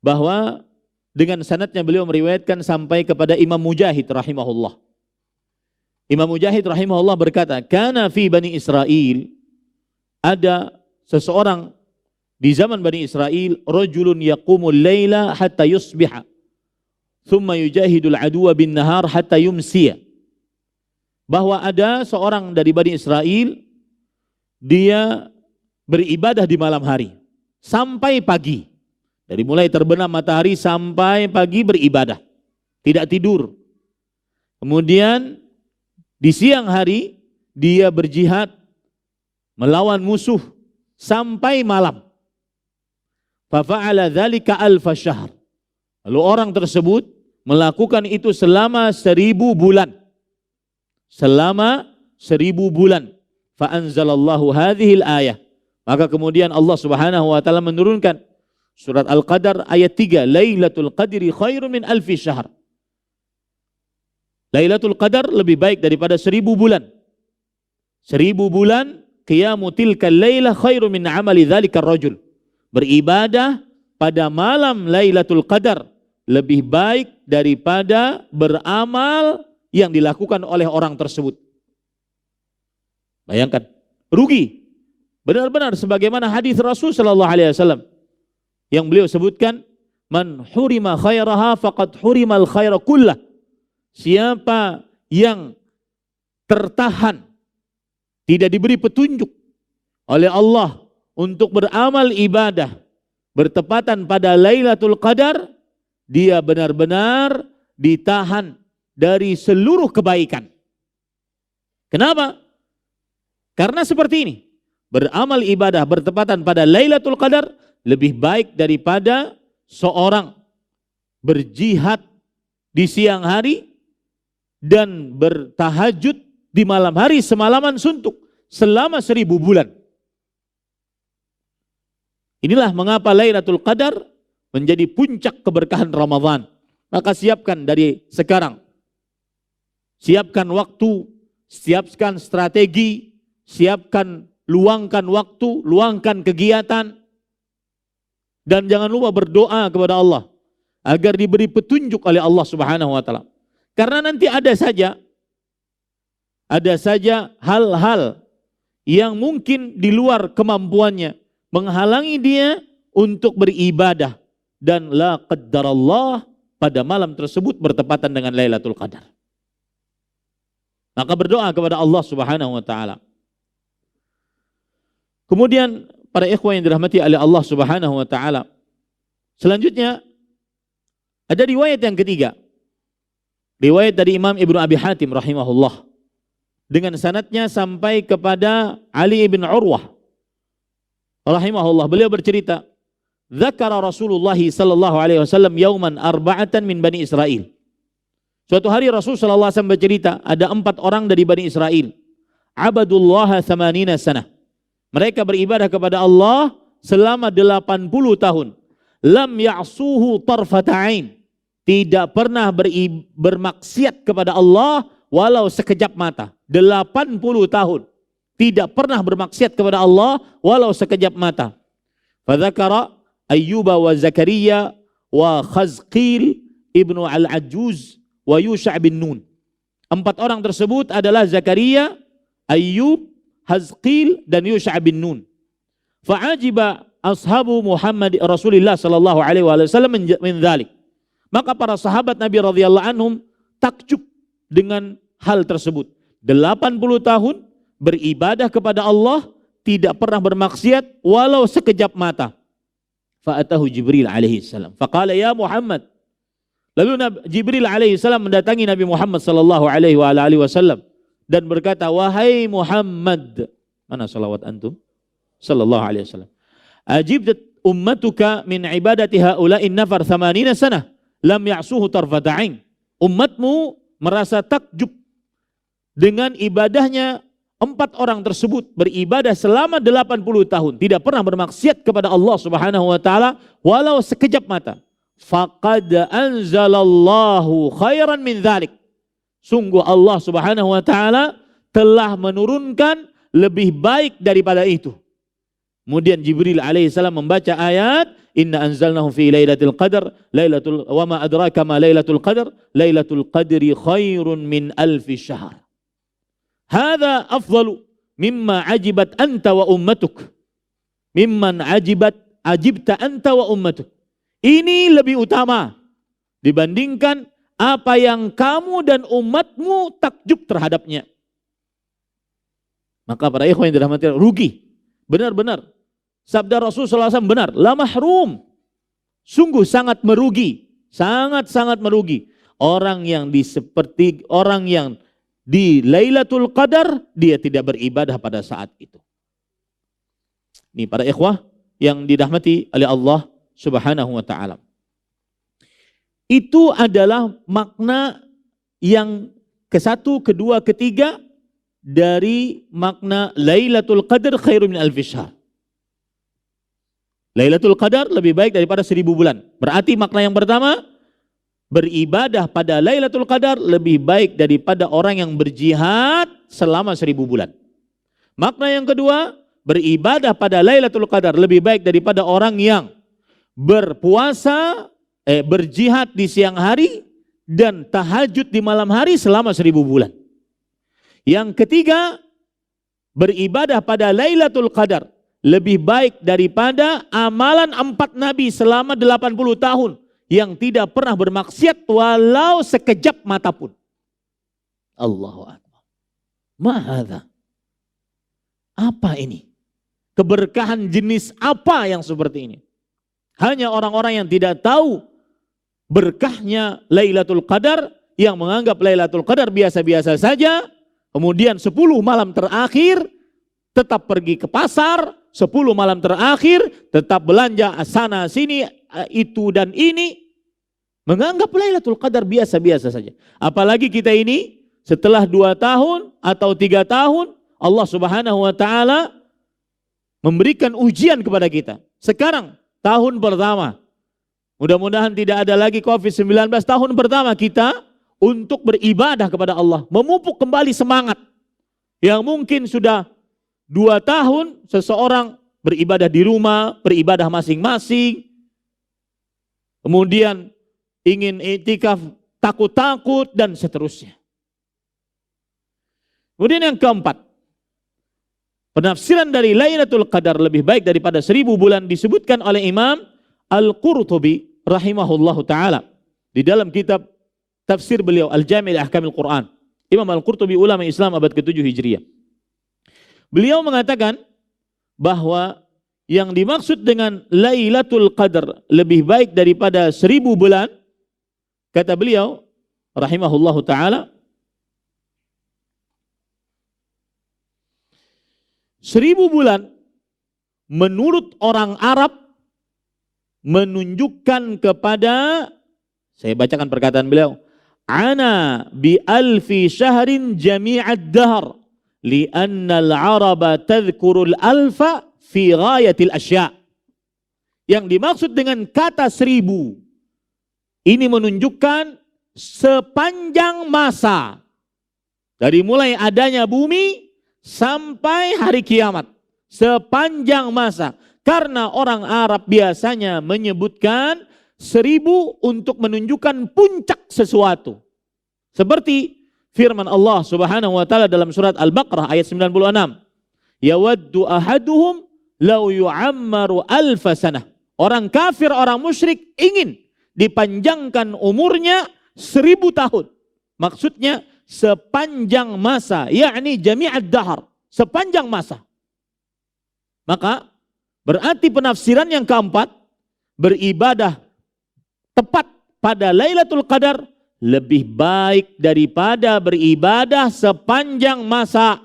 Speaker 1: bahwa dengan sanadnya beliau meriwayatkan sampai kepada Imam Mujahid rahimahullah. Imam Mujahid rahimahullah berkata, "Kana fi Bani Israil," ada seseorang di zaman Bani Israil, "rajulun yaqumul laila hatta yusbiha, thumma yujahidul aduwa bin nahar hatta yumsiya." Bahwa ada seorang dari Bani Israil, dia beribadah di malam hari sampai pagi. Dari mulai terbenam matahari sampai pagi beribadah, tidak tidur. Kemudian di siang hari dia berjihad melawan musuh sampai malam. Fa fa'ala dzalika alfa syahr. Lalu orang tersebut melakukan itu selama 1000 bulan. Selama 1000 bulan. Fa anzalallahu hadhil ayah. Maka kemudian Allah Subhanahu wa taala menurunkan surat Al-Qadar ayat 3, Lailatul Qadri khairun min alfi syahr. Lailatul Qadar lebih baik daripada 1000 bulan. 1000 bulan, qiyamu tilkal lailah khairun min amali dzalikar rajul. Beribadah pada malam Lailatul Qadar lebih baik daripada beramal yang dilakukan oleh orang tersebut. Bayangkan, rugi. Benar-benar sebagaimana hadis Rasul sallallahu alaihi wasallam yang beliau sebutkan, man hurima khairaha faqad hurimal khaira kullah. Siapa yang tertahan, tidak diberi petunjuk oleh Allah untuk beramal ibadah bertepatan pada Lailatul Qadar, dia benar-benar ditahan dari seluruh kebaikan. Kenapa? Karena seperti ini, beramal ibadah bertepatan pada Lailatul Qadar lebih baik daripada seorang berjihad di siang hari dan bertahajud di malam hari semalaman suntuk selama 1000 bulan. Inilah mengapa Lailatul Qadar menjadi puncak keberkahan Ramadan. Maka siapkan dari sekarang. Siapkan waktu, siapkan strategi, siapkan, luangkan waktu, luangkan kegiatan. Dan jangan lupa berdoa kepada Allah agar diberi petunjuk oleh Allah Subhanahu wa taala. Karena nanti ada saja hal-hal yang mungkin di luar kemampuannya menghalangi dia untuk beribadah, dan la qaddarallah pada malam tersebut bertepatan dengan Lailatul Qadar. Maka berdoa kepada Allah Subhanahu wa taala. Kemudian para ikhwan yang dirahmati oleh Allah Subhanahu wa taala, selanjutnya ada riwayat yang ketiga. Riwayat dari Imam Ibnu Abi Hatim rahimahullah dengan sanadnya sampai kepada Ali bin Urwah rahimahullah. Beliau bercerita, "Dzakara Rasulullah sallallahu alaihi wasallam yauman arba'atan min Bani Israil." Suatu hari Rasul sallallahu alaihi wasallam bercerita, ada 4 orang dari Bani Israil. Abadullah 80 sanah. Mereka beribadah kepada Allah selama 80 tahun. Lam ya'suhu tarfata'ain. Tidak pernah bermaksiat kepada Allah walau sekejap mata. 80 tahun. Tidak pernah bermaksiat kepada Allah walau sekejap mata. Fadzakara Ayyuba wa Zakaria wa Khazqil ibnu al-Ajuz wa Yusha' bin Nun. 4 orang tersebut adalah Zakaria, Ayyub, Hazqil dan Yusha' bin Nun. Fa'ajiba ashabu Muhammad Rasulullah sallallahu alaihi wasallam min dzalik. Maka para sahabat Nabi radhiyallahu anhum takjub dengan hal tersebut. 80 tahun beribadah kepada Allah, tidak pernah bermaksiat walau sekejap mata. Fa'atahu Jibril alaihi salam. Faqala ya Muhammad. Lalu Jibril alaihi salam mendatangi Nabi Muhammad sallallahu alaihi wasallam dan berkata, wahai Muhammad, mana salawat antum? Sallallahu alaihi wasallam. Ajibat ummatuka min ibadati haula'in nafar 80 sanah lam ya'suhu tarfata ain. Umatmu merasa takjub dengan ibadahnya 4 orang tersebut, beribadah selama 80 tahun, tidak pernah bermaksiat kepada Allah Subhanahu wa taala walau sekejap mata. Faqad anzalallahu khairan min dzalik. Sungguh Allah Subhanahu wa taala telah menurunkan lebih baik daripada itu. Kemudian Jibril alaihi salam membaca ayat, inna anzalnahu fi lailatul qadar, lailatul wa ma adraka ma lailatul qadar, lailatul qadri khairun min alfi syahr. Hadza afdalu mimma ajibat anta wa ummatuk. Mimman ajibta anta wa ummatuk. Ini lebih utama dibandingkan apa yang kamu dan umatmu takjub terhadapnya. Maka para ikhwan yang dirahmati Allah, rugi. Benar-benar. Sabda Rasulullah SAW benar. La mahrum. Sungguh sangat merugi. Sangat-sangat merugi. Orang yang di Lailatul Qadar, dia tidak beribadah pada saat itu. Ini para ikhwah yang dirahmati oleh Allah Subhanahu wa ta'ala. Itu adalah makna yang ke-1, kedua, ketiga dari makna Lailatul Qadar khairun min alfi syahr. Lailatul Qadar lebih baik daripada 1000 bulan. Berarti makna yang pertama, beribadah pada Lailatul Qadar lebih baik daripada orang yang berjihad selama 1000 bulan. Makna yang kedua, beribadah pada Lailatul Qadar lebih baik daripada orang yang berpuasa, berjihad di siang hari dan tahajud di malam hari selama 1000 bulan. Yang ketiga, beribadah pada Lailatul Qadar lebih baik daripada amalan 4 nabi selama 80 tahun yang tidak pernah bermaksiat walau sekejap mata pun. Allahu Akbar. Mahadha. Apa ini? Keberkahan jenis apa yang seperti ini? Hanya orang-orang yang tidak tahu berkahnya Lailatul Qadar, yang menganggap Lailatul Qadar biasa-biasa saja, kemudian 10 malam terakhir tetap pergi ke pasar, 10 malam terakhir tetap belanja sana sini, itu dan ini, menganggap Lailatul Qadar biasa-biasa saja. Apalagi kita ini setelah 2 tahun atau 3 tahun Allah Subhanahu wa taala memberikan ujian kepada kita. Sekarang tahun pertama, mudah-mudahan tidak ada lagi COVID-19, tahun pertama kita untuk beribadah kepada Allah, memupuk kembali semangat. Yang mungkin sudah 2 tahun seseorang beribadah di rumah, beribadah masing-masing, kemudian ingin iktikaf, takut-takut dan seterusnya. Kemudian yang keempat, penafsiran dari Lailatul Qadar lebih baik daripada 1000 bulan disebutkan oleh Imam Al-Qurtubi rahimahullahu ta'ala di dalam kitab tafsir beliau Al-Jami' Ahkamil Quran. Imam Al-Qurtubi ulama Islam abad ke-7 Hijriah. Beliau mengatakan bahwa yang dimaksud dengan Lailatul Qadar lebih baik daripada 1000 bulan, kata beliau rahimahullahu ta'ala, 1000 bulan menurut orang Arab menunjukkan kepada, saya bacakan perkataan beliau, ana bi alfi syahrin jami'ad dahr li'anna al-araba tadhkurul alfa fi ghayatil asya'. Yang dimaksud dengan kata 1000 ini menunjukkan sepanjang masa, dari mulai adanya bumi sampai hari kiamat, sepanjang masa. Karena orang Arab biasanya menyebutkan 1000 untuk menunjukkan puncak sesuatu. Seperti firman Allah Subhanahu wa taala dalam surat Al-Baqarah ayat 96. Yawaddu ahaduhum law yu'ammaru alfa sanah. Orang kafir, orang musyrik ingin dipanjangkan umurnya 1000 tahun. Maksudnya sepanjang masa, yakni jami'ad dahar, sepanjang masa. Maka berarti penafsiran yang keempat, beribadah tepat pada Lailatul Qadar lebih baik daripada beribadah sepanjang masa.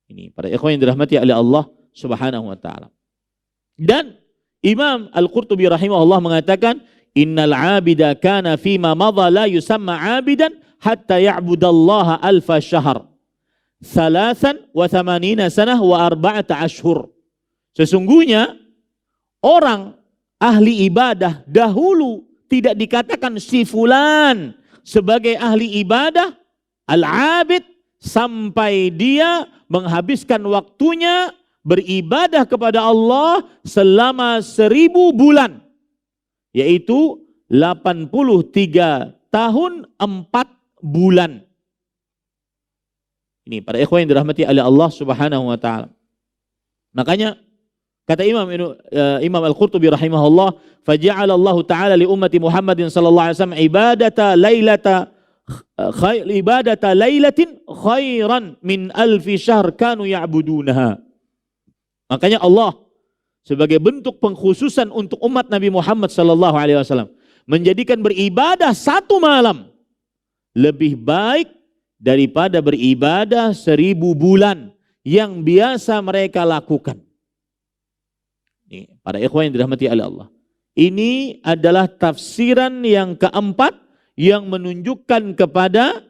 Speaker 1: Ini para ikhwan yang dirahmati oleh Allah Subhanahu wa taala. Dan Imam Al-Qurtubi rahimahullah mengatakan, innal 'abida kana fima madha la yusamma 'abidan hatta ya'budallaha alfa syahr. 83 sanah wa 4 ashhur. Sesungguhnya orang ahli ibadah dahulu tidak dikatakan si fulan sebagai ahli ibadah al-abid sampai dia menghabiskan waktunya beribadah kepada Allah selama 1000 bulan, yaitu 83 tahun 4 bulan. Ini para ikhwan yang dirahmati oleh Allah Subhanahu wa taala. Makanya kata Imam Al-Qurtubi rahimahullah, faja'ala Allah taala li ummati Muhammadin sallallahu alaihi wasallam ibadata lailatin khairan min alfi syahr kanu ya'budunaha. Makanya Allah sebagai bentuk pengkhususan untuk umat Nabi Muhammad sallallahu alaihi wasallam menjadikan beribadah satu malam lebih baik daripada beribadah 1000 bulan yang biasa mereka lakukan. Ini para ikhwan yang dirahmati oleh Allah. Ini adalah tafsiran yang keempat yang menunjukkan kepada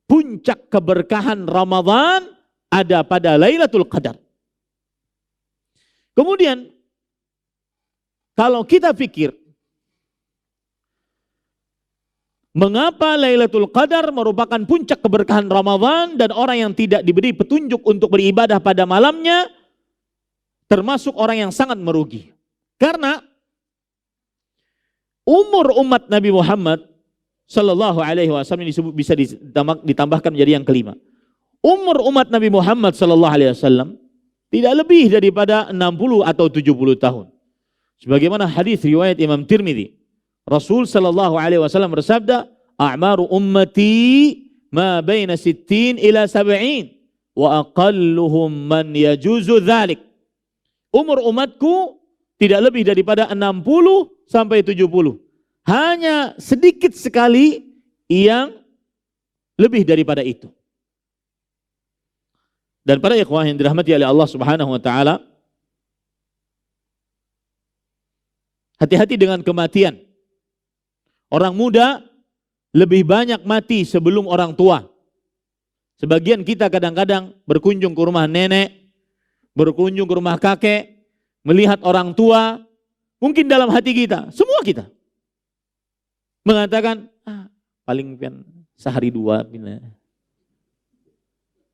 Speaker 1: puncak keberkahan Ramadan ada pada Lailatul Qadar. Kemudian kalau kita pikir mengapa Lailatul Qadar merupakan puncak keberkahan Ramadan dan orang yang tidak diberi petunjuk untuk beribadah pada malamnya termasuk orang yang sangat merugi. Karena umur umat Nabi Muhammad sallallahu alaihi wasallam ini bisa ditambahkan menjadi yang kelima. Umur umat Nabi Muhammad sallallahu alaihi wasallam tidak lebih daripada 60 atau 70 tahun. Sebagaimana hadis riwayat Imam Tirmidzi, Rasul sallallahu alaihi wasallam bersabda, "A'maru ummati ma baina 60 ila 70 wa aqalluhum man yajuzu dzalik." Umur umatku tidak lebih daripada 60 sampai 70. Hanya sedikit sekali yang lebih daripada itu. Dan para ikhwah yang dirahmati oleh Allah Subhanahu wa taala, hati-hati dengan kematian. Orang muda lebih banyak mati sebelum orang tua. Sebagian kita kadang-kadang berkunjung ke rumah nenek, berkunjung ke rumah kakek, melihat orang tua, mungkin dalam hati kita, semua kita mengatakan, paling pian sehari dua,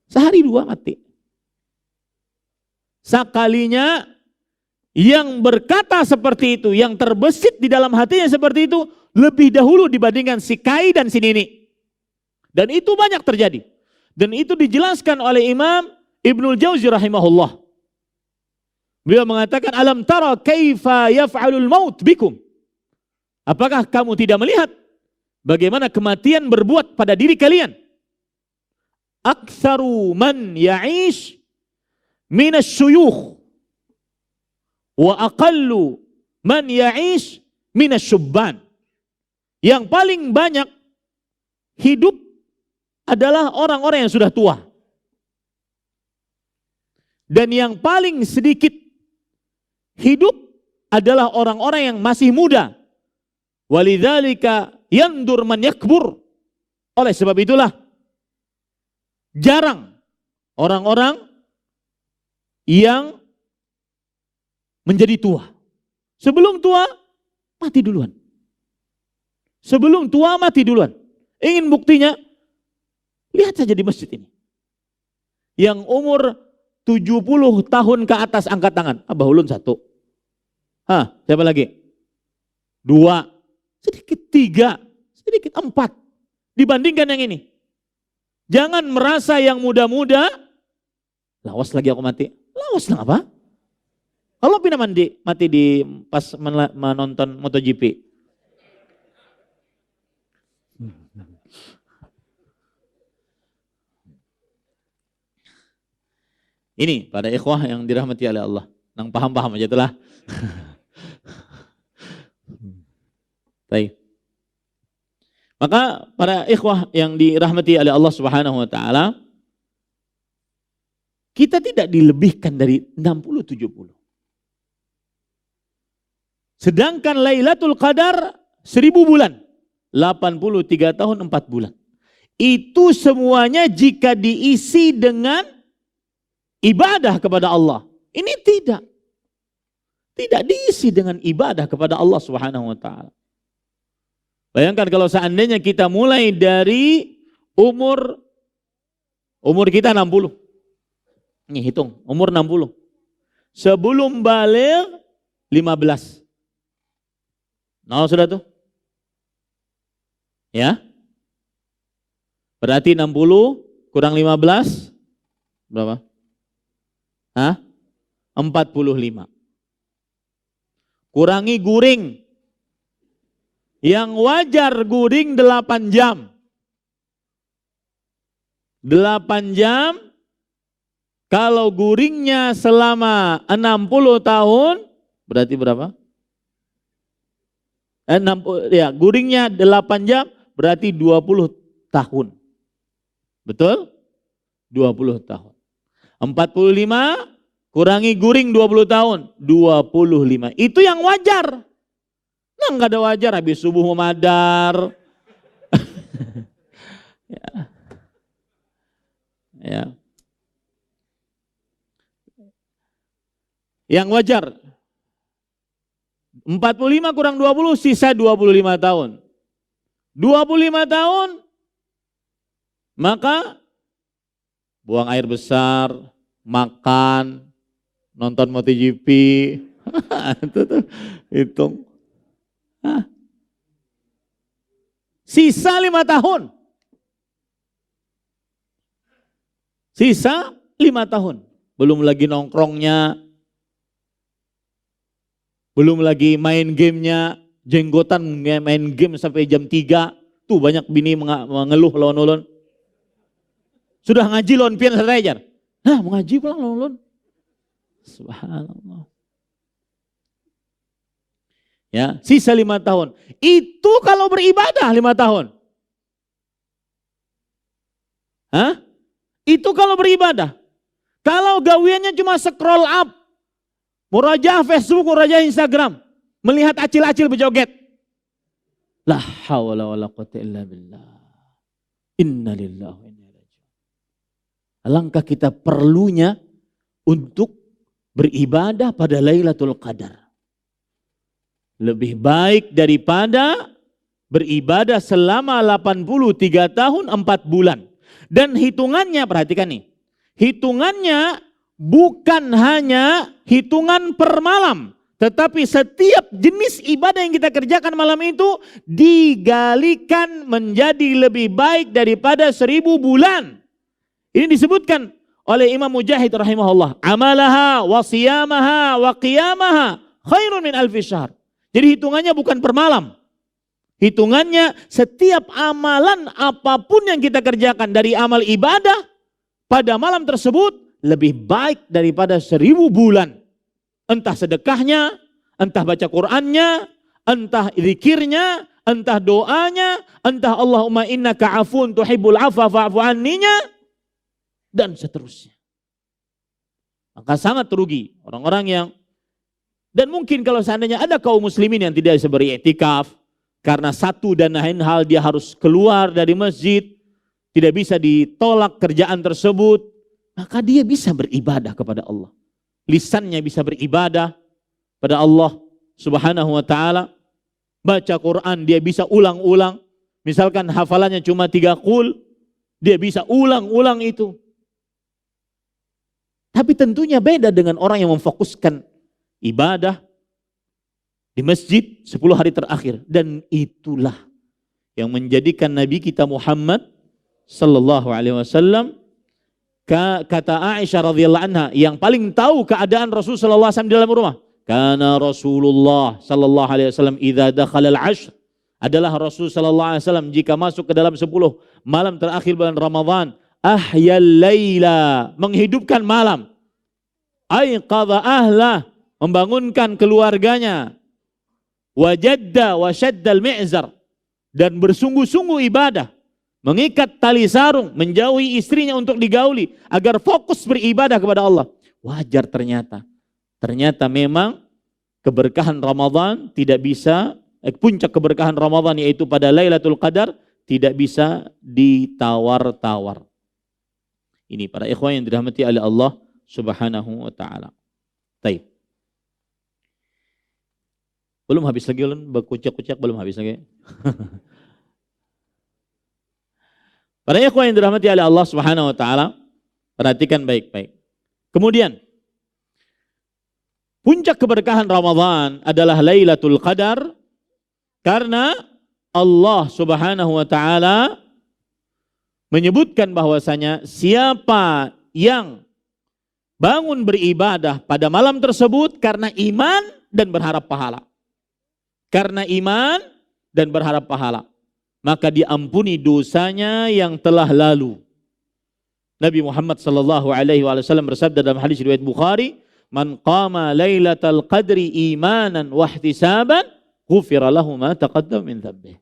Speaker 1: sehari dua mati. Sekalinya yang berkata seperti itu, yang terbesit di dalam hatinya seperti itu, lebih dahulu dibandingkan si Kai dan si Nini. Dan itu banyak terjadi. Dan itu dijelaskan oleh Imam Ibnul Jauzi rahimahullah. Beliau mengatakan, alam tara kaifa yaf'alul maut bikum. Apakah kamu tidak melihat bagaimana kematian berbuat pada diri kalian? Aktsaru man ya'ish minas syuyukh wa aqallu man ya'ish minas syubban. Yang paling banyak hidup adalah orang-orang yang sudah tua. Dan yang paling sedikit hidup adalah orang-orang yang masih muda. Walidzalika yandur man yakbur. Oleh sebab itulah jarang orang-orang yang menjadi tua. Sebelum tua mati duluan. Sebelum tua mati duluan. Ingin buktinya? Lihat saja di masjid ini. Yang umur 70 tahun ke atas angkat tangan. Abah Ulun 1. Siapa lagi? 2. Sedikit 3. Sedikit 4. Dibandingkan yang ini. Jangan merasa yang muda-muda. Lawas lagi aku mati. Lawas lah apa? Kalau pindah mati di pas menonton MotoGP. Ini pada ikhwah yang dirahmati oleh Allah. Nang paham-paham aja telah. Baik. Maka para ikhwah yang dirahmati oleh Allah Subhanahu wa taala, kita tidak dilebihkan dari 60-70. Sedangkan Lailatul Qadar 1000 bulan, 83 tahun 4 bulan. Itu semuanya jika diisi dengan ibadah kepada Allah. Ini tidak. Tidak diisi dengan ibadah kepada Allah Subhanahu wa taala. Bayangkan kalau seandainya kita mulai dari umur kita 60. Ini hitung, umur 60. Sebelum balik 15. Nah, sudah tuh. Ya. Berarti 60 kurang 15 berapa? 45. Kurangi guring. Yang wajar guring 8 jam. 8 jam. Kalau guringnya selama 60 tahun, berarti berapa? 60, ya, guringnya 8 jam, berarti 20 tahun. Betul? 20 tahun. 45 kurangi guring 20 tahun, 25. Itu yang wajar. Nah, enggak ada wajar, habis subuh memadar. Ya. Ya. Yang wajar 45 kurang 20 sisa 25 tahun. 25 tahun maka buang air besar, makan, nonton MotoGP. Itu tuh hitung. Sisa 5 tahun. Sisa 5 tahun. Belum lagi nongkrongnya, belum lagi main gamenya, jenggotan main game sampai jam 3. Tuh banyak bini mengeluh lawan-lawan. Sudah ngaji lawan pian saja. Nah, mengaji pulang lawan-lawan. Subhanallah. Ya, sisa 5 tahun. Itu kalau beribadah 5 tahun. Itu kalau beribadah. Kalau gawiannya cuma scroll up, murajaah Facebook, murajaah Instagram, melihat acil-acil berjoget. La haula wala quwwata illa billah. Inna lillahi wa inna ilaihi raji'un. Alangkah kita perlunya untuk beribadah pada Lailatul Qadar. Lebih baik daripada beribadah selama 83 tahun 4 bulan. Dan hitungannya, perhatikan nih, hitungannya bukan hanya hitungan per malam, tetapi setiap jenis ibadah yang kita kerjakan malam itu digalikan menjadi lebih baik daripada 1000 bulan. Ini disebutkan oleh Imam Mujahid rahimahullah, amalaha wa siyamaha wa qiyamaha khairun min alfi syahr. Jadi hitungannya bukan per malam. Hitungannya setiap amalan apapun yang kita kerjakan dari amal ibadah pada malam tersebut lebih baik daripada 1000 bulan. Entah sedekahnya, entah baca Qur'annya, entah zikirnya, entah doanya, entah Allahumma innaka afun tuhibbul afwa fa'fu anninya, dan seterusnya. Maka sangat rugi orang-orang yang, dan mungkin kalau seandainya ada kaum muslimin yang tidak bisa beriktikaf karena satu dan lain hal dia harus keluar dari masjid, tidak bisa ditolak kerjaan tersebut, maka dia bisa beribadah kepada Allah. Lisannya bisa beribadah pada Allah Subhanahu wa taala. Baca Quran dia bisa ulang-ulang. Misalkan hafalannya cuma 3 qul, dia bisa ulang-ulang itu. Tapi tentunya beda dengan orang yang memfokuskan ibadah di masjid 10 hari terakhir. Dan itulah yang menjadikan Nabi kita Muhammad sallallahu alaihi wasallam, kata Aisyah radhiyallahu anha, yang paling tahu keadaan Rasul sallallahu alaihi wasallam di dalam rumah. Karena Rasulullah sallallahu alaihi wasallam idza dakhala al-ashr, adalah Rasul sallallahu alaihi wasallam jika masuk ke dalam 10 malam terakhir bulan Ramadan, ahyal laila, menghidupkan malam, aiqadha ahlah, membangunkan keluarganya, wajadda wa syaddal mi'zar, dan bersungguh-sungguh ibadah, mengikat tali sarung, menjauhi istrinya untuk digauli agar fokus beribadah kepada Allah. Wajar ternyata memang keberkahan Ramadan tidak bisa, puncak keberkahan Ramadan yaitu pada Lailatul Qadar tidak bisa ditawar-tawar. Ini para ikhwan yang dirahmati oleh Allah Subhanahu wa taala. Baik. Belum habis lagi ulun, berkucak-kucak belum habis lagi. Para ikhwan yang dirahmati oleh Allah Subhanahu wa taala, perhatikan baik-baik. Kemudian puncak keberkahan Ramadan adalah Lailatul Qadar karena Allah Subhanahu wa taala menyebutkan bahwasanya siapa yang bangun beribadah pada malam tersebut karena iman dan berharap pahala. Karena iman dan berharap pahala, maka diampuni dosanya yang telah lalu. Nabi Muhammad sallallahu alaihi wasallam bersabda dalam hadis riwayat Bukhari, "Man qama lailatal qadri imanan wa ihtisaban, ghufira lahu ma taqaddama min dhanbihi."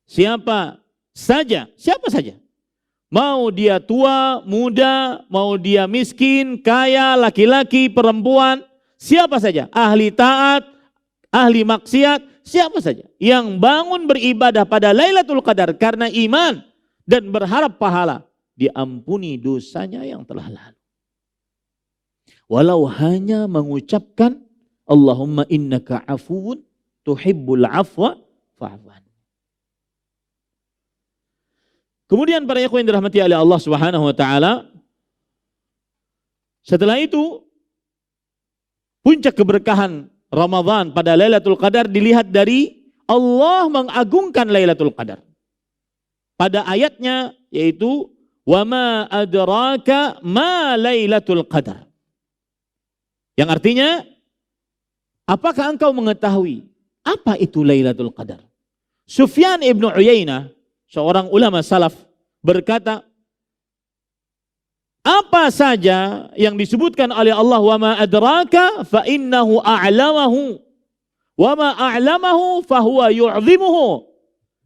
Speaker 1: Siapa saja, mau dia tua, muda, mau dia miskin, kaya, laki-laki, perempuan, siapa saja, ahli taat, ahli maksiat, siapa saja yang bangun beribadah pada Lailatul Qadar karena iman dan berharap pahala, diampuni dosanya yang telah lalu. Walau hanya mengucapkan Allahumma innaka afuwun tuhibbul afwa fa'fu anni. Kemudian para ikhwan yang dirahmati oleh Allah Subhanahu wa taala, setelah itu puncak keberkahan Ramadan pada Lailatul Qadar dilihat dari Allah mengagungkan Lailatul Qadar. Pada ayatnya yaitu wa ma adraka ma Lailatul Qadar. Yang artinya, apakah engkau mengetahui apa itu Lailatul Qadar? Sufyan ibn Uyainah, seorang ulama salaf, berkata, apa saja yang disebutkan oleh Allah wa ma adraka fa innahu a'lamahu wa ma a'lamahu fa huwa yu'zimuhu.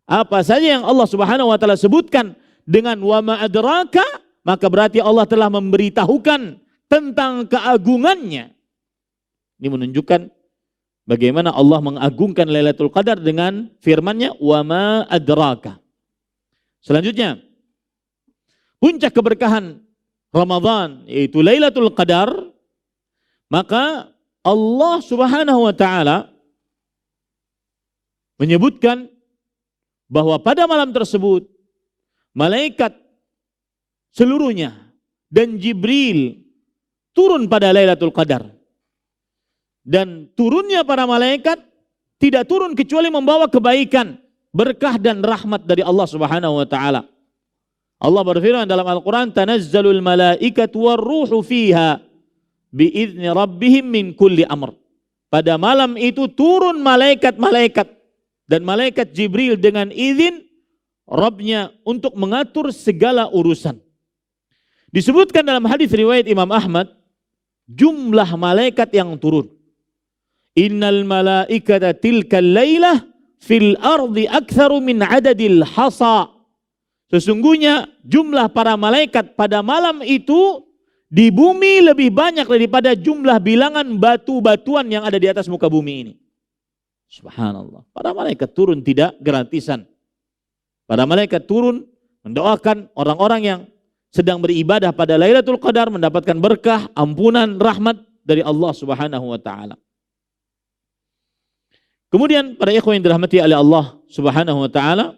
Speaker 1: Apa saja yang Allah Subhanahu wa taala sebutkan dengan wa ma adraka, maka berarti Allah telah memberitahukan tentang keagungannya. Ini menunjukkan bagaimana Allah mengagungkan Lailatul Qadar dengan firman-Nya wa ma adraka. Selanjutnya, puncak keberkahan Ramadan yaitu Lailatul Qadar, maka Allah Subhanahu wa taala menyebutkan bahwa pada malam tersebut malaikat seluruhnya dan Jibril turun pada Lailatul Qadar. Dan turunnya para malaikat tidak turun kecuali membawa kebaikan, berkah dan rahmat dari Allah Subhanahu wa taala. Allah berfirman dalam Al-Quran, "Tanazzalul malaikatu warruhu fiha biizni rabbihim min kulli amr." Pada malam itu turun malaikat-malaikat dan malaikat Jibril dengan izin Rabbnya untuk mengatur segala urusan. Disebutkan dalam hadis riwayat Imam Ahmad, jumlah malaikat yang turun. Innal malaikata tilkal lailah fil ardi aktsaru min adadil hasa. Sesungguhnya jumlah para malaikat pada malam itu di bumi lebih banyak daripada jumlah bilangan batu-batuan yang ada di atas muka bumi ini. Subhanallah. Para malaikat turun tidak gratisan. Para malaikat turun mendoakan orang-orang yang sedang beribadah pada Lailatul Qadar mendapatkan berkah, ampunan, rahmat dari Allah Subhanahu wa taala. Kemudian para ikhwan yang dirahmati oleh Allah Subhanahu wa taala,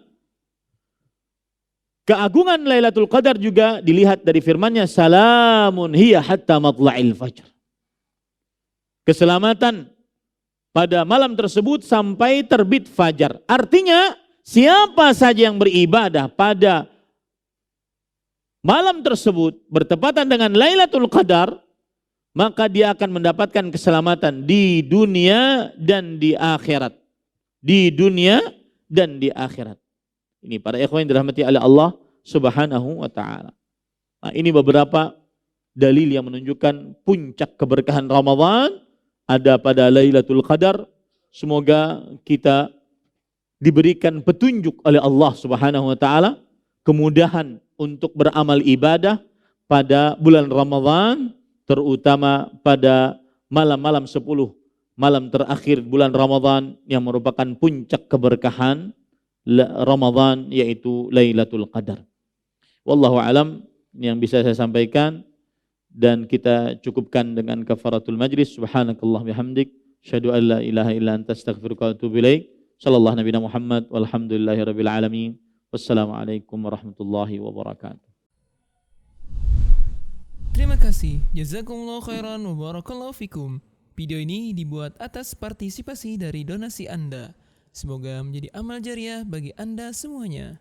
Speaker 1: keagungan Lailatul Qadar juga dilihat dari firman-Nya, salamun hiya hatta matla'il fajr. Keselamatan pada malam tersebut sampai terbit fajar. Artinya siapa saja yang beribadah pada malam tersebut bertepatan dengan Lailatul Qadar, maka dia akan mendapatkan keselamatan di dunia dan di akhirat. Di dunia dan di akhirat. Ini para ikhwan yang dirahmati oleh Allah Subhanahu wa taala. Nah, ini beberapa dalil yang menunjukkan puncak keberkahan Ramadan ada pada Lailatul Qadar, semoga kita diberikan petunjuk oleh Allah Subhanahu wa taala, kemudahan untuk beramal ibadah pada bulan Ramadan, terutama pada malam-malam 10 malam terakhir bulan Ramadan yang merupakan puncak keberkahan Ramadan, yaitu Lailatul Qadar. Wallahu alam, ini yang bisa saya sampaikan, dan kita cukupkan dengan kafaratul majlis. Subhanakallah bihamdik, syahadu an la ilaha illa anta astaghfiruka wa atubu ilaik. Sallallahu nabiyana Muhammad walhamdulillahi rabbil alamin. Wassalamualaikum warahmatullahi wabarakatuh.
Speaker 2: Terima kasih. Jazakumullah khairan wa barakallahu fikum. Video ini dibuat atas partisipasi dari donasi Anda. Semoga menjadi amal jariah bagi Anda semuanya.